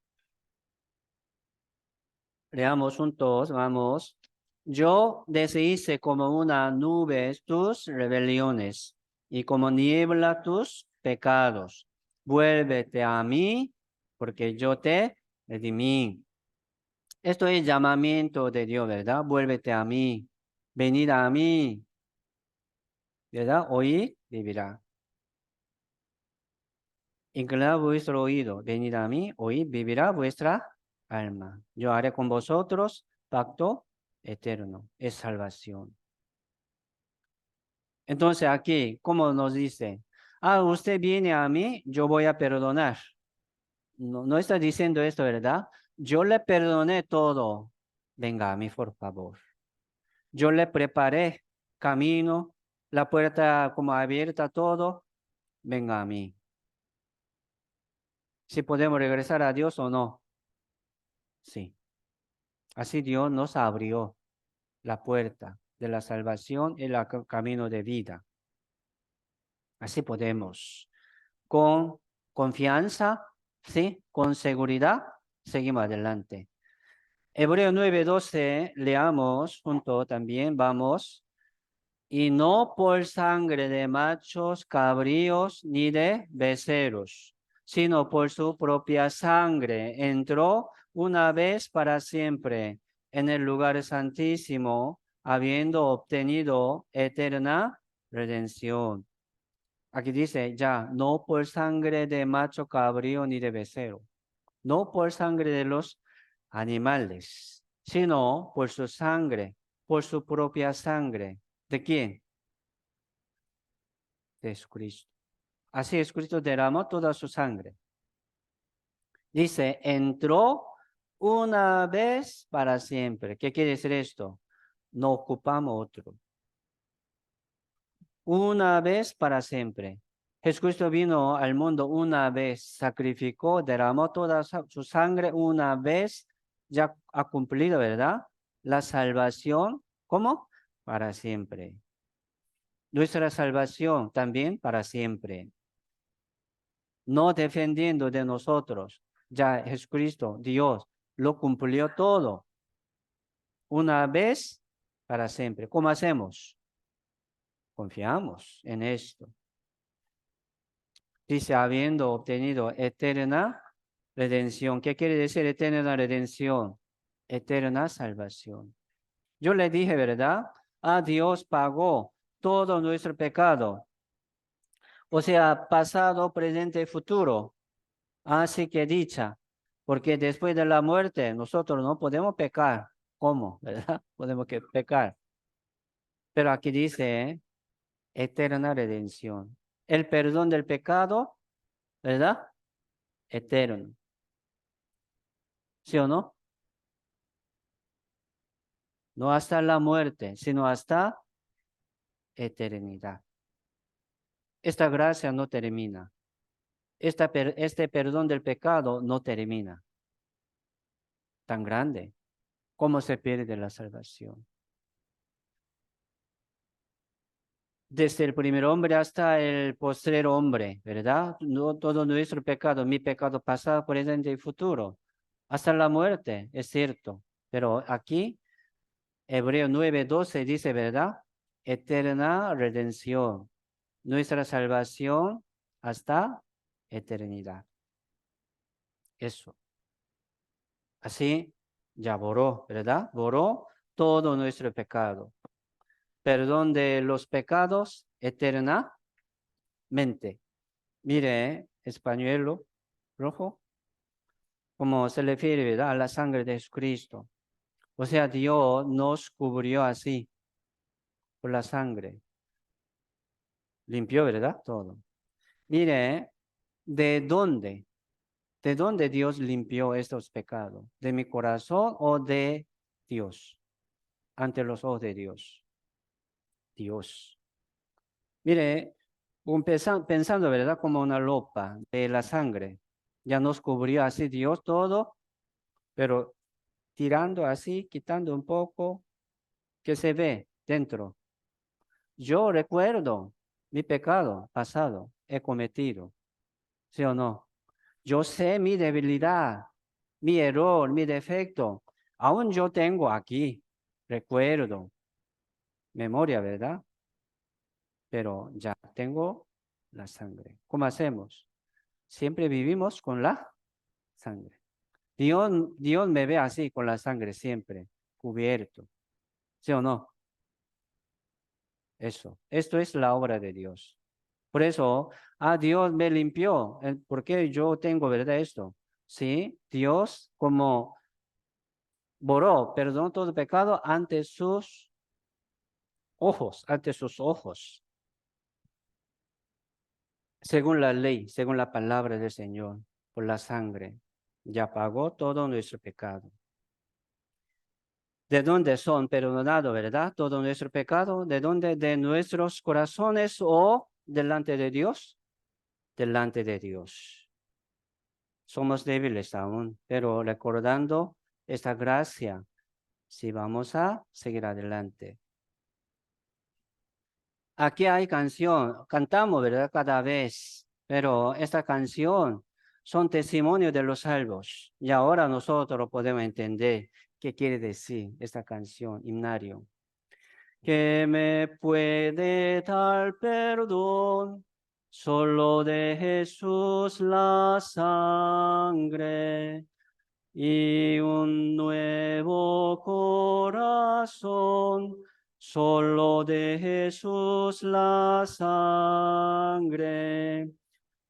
Leamos juntos, vamos. Yo deshice como una nube tus rebeliones y como niebla tus pecados. Vuélvete a mí, porque yo te redimí. Esto es llamamiento de Dios, ¿verdad? Vuélvete a mí, venid a mí, ¿verdad? Oíd, vivirá. Inclinad vuestro oído, venid a mí, oíd, vivirá vuestra alma. Yo haré con vosotros pacto eterno, es salvación. Entonces aquí, ¿cómo nos dice? Ah, usted viene a mí, yo voy a perdonar. No, no está diciendo esto, ¿verdad? Yo le perdoné todo. Venga a mí, por favor. Yo le preparé camino, la puerta como abierta, todo. Venga a mí. Si podemos regresar a Dios o no. Sí. Así Dios nos abrió la puerta de la salvación y el camino de vida. Así podemos. Con confianza, ¿sí? Con seguridad, seguimos adelante. Hebreo 9:12, leamos junto también, vamos. Y no por sangre de machos cabríos ni de becerros, sino por su propia sangre entró una vez para siempre en el lugar santísimo, habiendo obtenido eterna redención. Aquí dice ya, no por sangre de macho cabrío ni de becerro, no por sangre de los animales, sino por su sangre, por su propia sangre. ¿De quién? De Jesucristo. Así Jesucristo derramó toda su sangre. Dice, entró una vez para siempre. ¿Qué quiere decir esto? No ocupamos otro. Una vez para siempre. Jesucristo vino al mundo una vez, sacrificó, derramó toda su sangre una vez, ya ha cumplido, ¿verdad? La salvación, ¿cómo? Para siempre. Nuestra salvación también para siempre. No defendiendo de nosotros. Ya Jesucristo, Dios, lo cumplió todo. Una vez para siempre. ¿Cómo hacemos? Confiamos en esto. Dice, habiendo obtenido eterna redención. ¿Qué quiere decir eterna redención? Eterna salvación. Yo le dije, ¿verdad? Dios pagó todo nuestro pecado. O sea, pasado, presente y futuro. Así que dicha. Porque después de la muerte nosotros no podemos pecar. ¿Cómo? ¿Verdad? Podemos que pecar. Pero aquí dice eterna redención. El perdón del pecado, ¿verdad? Eterno. ¿Sí o no? No hasta la muerte, sino hasta eternidad. Esta gracia no termina. Este perdón del pecado no termina. Tan grande. ¿Cómo se pierde la salvación? Desde el primer hombre hasta el postrer hombre, ¿verdad? No, todo nuestro pecado, mi pecado pasado, presente y futuro, hasta la muerte, es cierto. Pero aquí, Hebreo 9:12 dice, ¿verdad? Eterna redención, nuestra salvación hasta eternidad. Eso. Así ya borró, ¿verdad? Borró todo nuestro pecado. Perdón de los pecados eternamente. Mire, españuelo rojo, como se refiere, ¿verdad? A la sangre de Jesucristo. O sea, Dios nos cubrió así por la sangre. Limpió, ¿verdad? Todo. Mire, ¿de dónde? ¿De dónde Dios limpió estos pecados? ¿De mi corazón o de Dios? Ante los ojos de Dios. Dios. Mire, pensando, ¿verdad? Como una ropa de la sangre. Ya nos cubrió así Dios todo, pero tirando así, quitando un poco, que se ve dentro. Yo recuerdo mi pecado pasado, he cometido, ¿sí o no? Yo sé mi debilidad, mi error, mi defecto. Aún yo tengo aquí, recuerdo, memoria, ¿verdad? Pero ya tengo la sangre. ¿Cómo hacemos? Siempre vivimos con la sangre. Dios me ve así, con la sangre siempre, cubierto. ¿Sí o no? Eso. Esto es la obra de Dios. Por eso, Dios me limpió. ¿Por qué yo tengo, verdad, esto? Sí, Dios como borró, perdonó todo pecado ante sus ojos, ante sus ojos. Según la ley, según la palabra del Señor, por la sangre, ya pagó todo nuestro pecado. ¿De dónde son perdonados, verdad? Todo nuestro pecado. ¿De dónde? ¿De nuestros corazones o delante de Dios? Delante de Dios. Somos débiles aún, pero recordando esta gracia, si vamos a seguir adelante. Aquí hay canción, cantamos, ¿verdad? Cada vez, pero esta canción son testimonios de los salvos y ahora nosotros podemos entender qué quiere decir esta canción, himnario. Que me puede dar perdón, solo de Jesús la sangre y un nuevo corazón, solo de Jesús la sangre.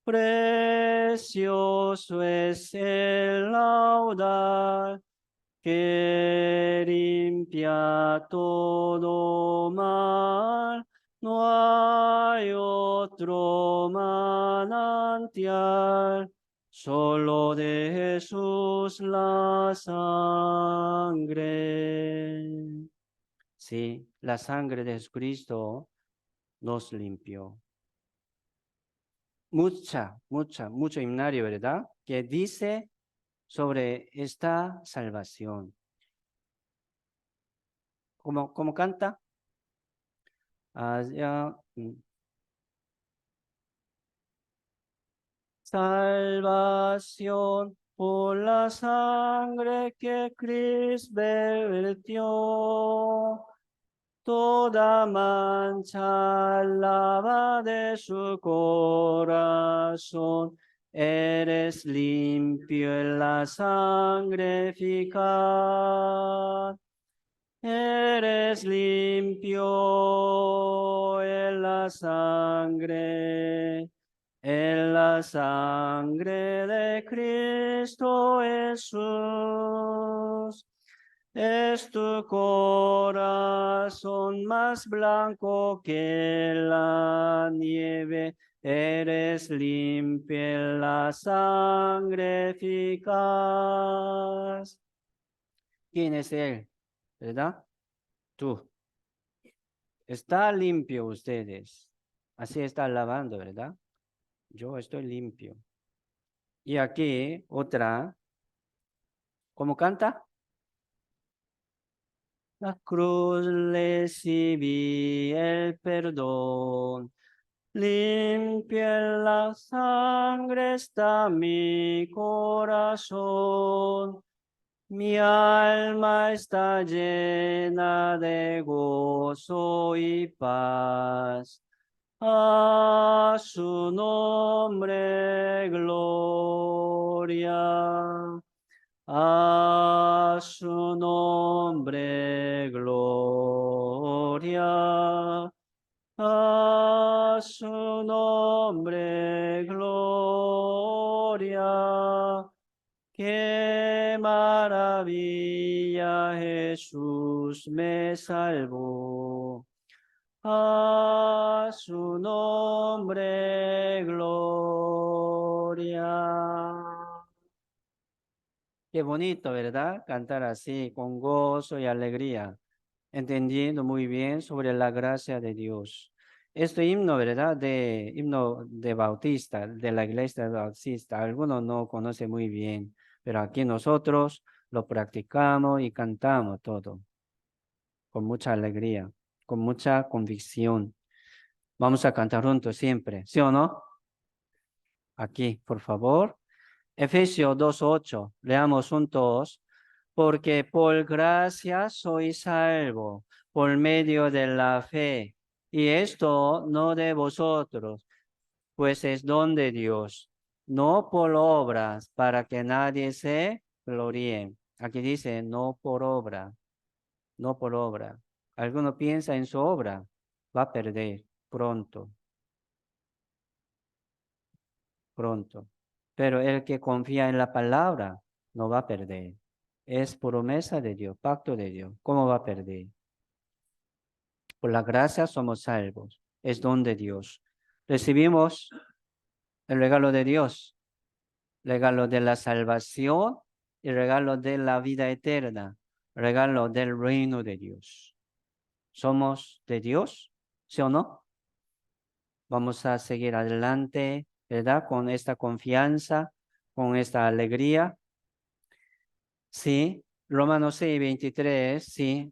Precioso es el laudar que limpia todo mal. No hay otro manantial, solo de Jesús la sangre. Sí, la sangre de Jesucristo nos limpió. Mucho himnario, ¿verdad? Que dice sobre esta salvación. ¿Cómo canta? Allá. Salvación por la sangre que Cristo vertió. Toda mancha lava de su corazón. Eres limpio en la sangre eficaz. Eres limpio en la sangre en la sangre de Cristo Jesús. Es tu corazón más blanco que la nieve, eres limpia en la sangre eficaz. ¿Quién es Él? ¿Verdad? Tú. Está limpio ustedes. Así está lavando, ¿verdad? Yo estoy limpio. Y aquí otra. ¿Cómo canta? La cruz recibí el perdón. Limpia en la sangre está mi corazón. Mi alma está llena de gozo y paz. A su nombre, gloria. A su nombre, gloria. A su nombre, gloria. Qué maravilla, Jesús me salvó. A su nombre, gloria. Qué bonito, ¿verdad? Cantar así, con gozo y alegría, entendiendo muy bien sobre la gracia de Dios. Este himno, ¿verdad? Himno de Bautista, de la iglesia bautista, algunos no conocen muy bien, pero aquí nosotros lo practicamos y cantamos todo, con mucha alegría, con mucha convicción. Vamos a cantar juntos siempre, ¿sí o no? Aquí, por favor. Efesios 2:8, leamos juntos. Porque por gracia soy salvo, por medio de la fe. Y esto no de vosotros, pues es don de Dios, no por obras, para que nadie se gloríe. Aquí dice, no por obra, no por obra. Alguno piensa en su obra, va a perder pronto, pronto. Pero el que confía en la palabra no va a perder. Es promesa de Dios, pacto de Dios. ¿Cómo va a perder? Por la gracia somos salvos. Es don de Dios. Recibimos el regalo de Dios, regalo de la salvación y regalo de la vida eterna, regalo del reino de Dios. ¿Somos de Dios? ¿Sí o no? Vamos a seguir adelante, ¿verdad? Con esta confianza, con esta alegría. Sí, Romanos 6:23, sí.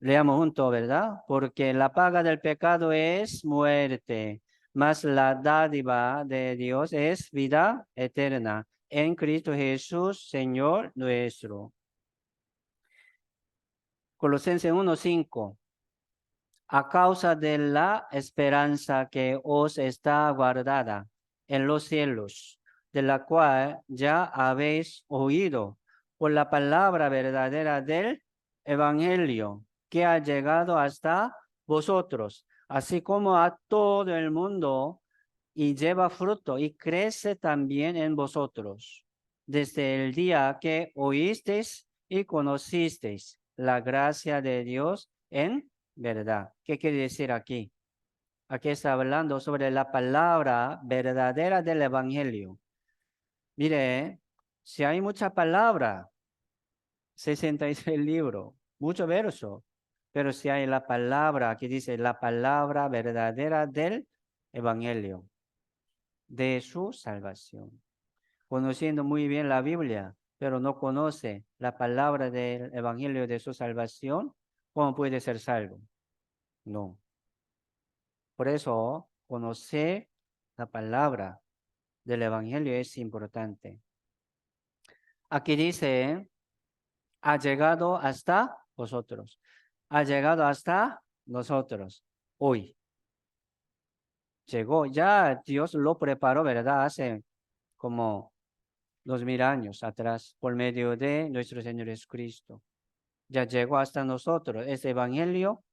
Leamos juntos, ¿verdad? Porque la paga del pecado es muerte, mas la dádiva de Dios es vida eterna en Cristo Jesús, Señor nuestro. Colosenses 1:5. A causa de la esperanza que os está guardada en los cielos, de la cual ya habéis oído por la palabra verdadera del Evangelio, que ha llegado hasta vosotros, así como a todo el mundo, y lleva fruto y crece también en vosotros, desde el día que oísteis y conocisteis la gracia de Dios en verdad. ¿Qué quiere decir aquí? Aquí está hablando sobre la palabra verdadera del Evangelio. Mire, si hay mucha palabra, 66 libros, mucho verso, pero si hay la palabra, aquí dice la palabra verdadera del Evangelio, de su salvación. Conociendo muy bien la Biblia, pero no conoce la palabra del Evangelio de su salvación, ¿cómo puede ser salvo? No. Por eso, conocer la palabra del Evangelio es importante. Aquí dice, ha llegado hasta vosotros. Ha llegado hasta nosotros. Hoy llegó. Ya Dios lo preparó, ¿verdad? Hace como 2000 años atrás, por medio de nuestro Señor Jesucristo. Ya llegó hasta nosotros. Ese Evangelio,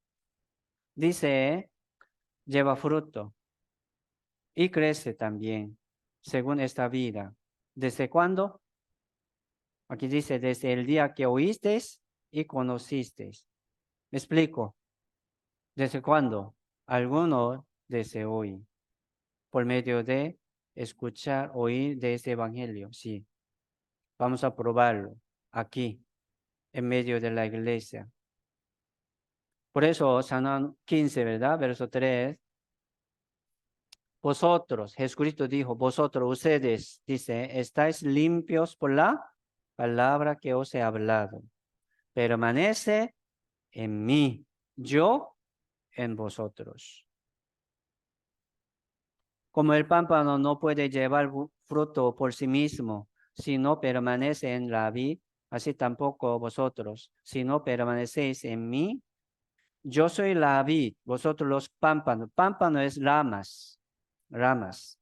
dice, lleva fruto. y crece también, según esta vida. ¿Desde cuándo? Aquí dice, desde el día que oísteis y conocisteis. ¿Me explico? ¿Desde cuándo? Algunos desde hoy, por medio de escuchar, oír de este evangelio. Sí, vamos a probarlo aquí, en medio de la iglesia. Por eso, San Juan 15, ¿verdad? Verso 3. Vosotros, Jesucristo dijo, vosotros, ustedes, dice, estáis limpios por la palabra que os he hablado. Permanece en mí, yo en vosotros. Como el pámpano no puede llevar fruto por sí mismo, si no permanece en la vid, así tampoco vosotros, si no permanecéis en mí. Yo soy la vid, vosotros los pámpanos. Pámpano es ramas, ramas.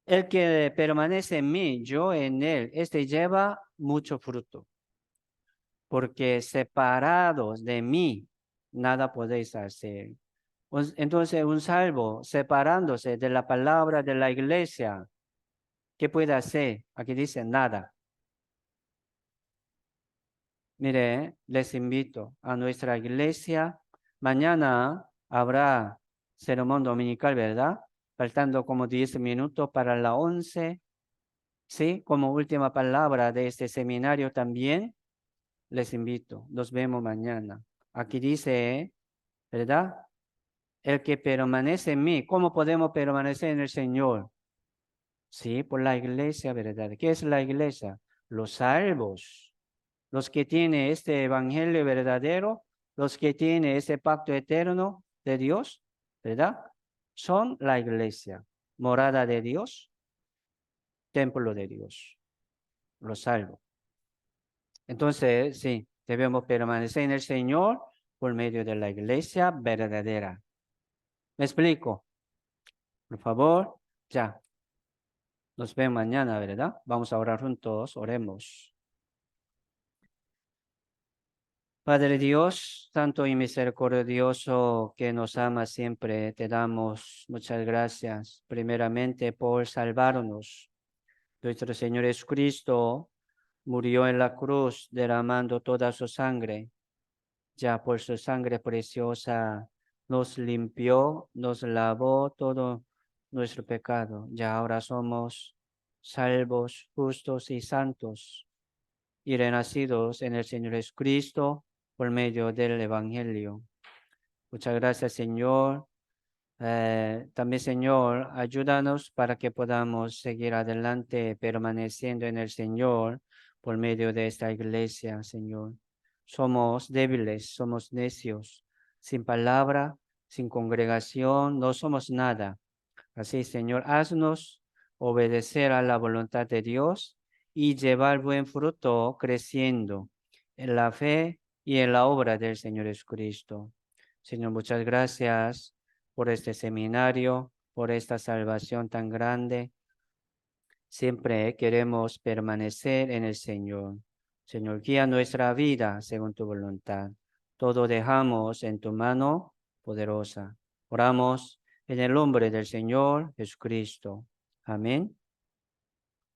El que permanece en mí, yo en él, este lleva mucho fruto, porque separados de mí, nada podéis hacer. Entonces, un salvo, separándose de la palabra de la iglesia, ¿qué puede hacer? Aquí dice nada. Mire, les invito a nuestra iglesia. Mañana habrá sermón dominical, ¿verdad? Faltando como 10 minutos para la 11. Sí, como última palabra de este seminario también, les invito. Nos vemos mañana. Aquí dice, ¿verdad? El que permanece en mí. ¿Cómo podemos permanecer en el Señor? Sí, por la iglesia, ¿verdad? ¿Qué es la iglesia? Los salvos, los que tienen este evangelio verdadero, los que tienen ese pacto eterno de Dios, ¿verdad? Son la iglesia, morada de Dios, templo de Dios, los salvos. Entonces, sí, debemos permanecer en el Señor por medio de la iglesia verdadera. ¿Me explico? Por favor, ya. Nos vemos mañana, ¿verdad? Vamos a orar juntos, oremos. Padre Dios, santo y misericordioso que nos ama siempre, te damos muchas gracias, primeramente por salvarnos. Nuestro Señor Jesucristo murió en la cruz derramando toda su sangre. Ya por su sangre preciosa nos limpió, nos lavó todo nuestro pecado. Ya ahora somos salvos, justos y santos y renacidos en el Señor Jesucristo por medio del Evangelio. Muchas gracias, Señor. También, Señor, ayúdanos para que podamos seguir adelante permaneciendo en el Señor por medio de esta iglesia, Señor. Somos débiles, somos necios, sin palabra, sin congregación, no somos nada. Así, Señor, haznos obedecer a la voluntad de Dios y llevar buen fruto creciendo en la fe y en la obra del Señor Jesucristo. Señor, muchas gracias por este seminario, por esta salvación tan grande. Siempre queremos permanecer en el Señor. Señor, guía nuestra vida según tu voluntad. Todo dejamos en tu mano poderosa. Oramos en el nombre del Señor Jesucristo. Amén.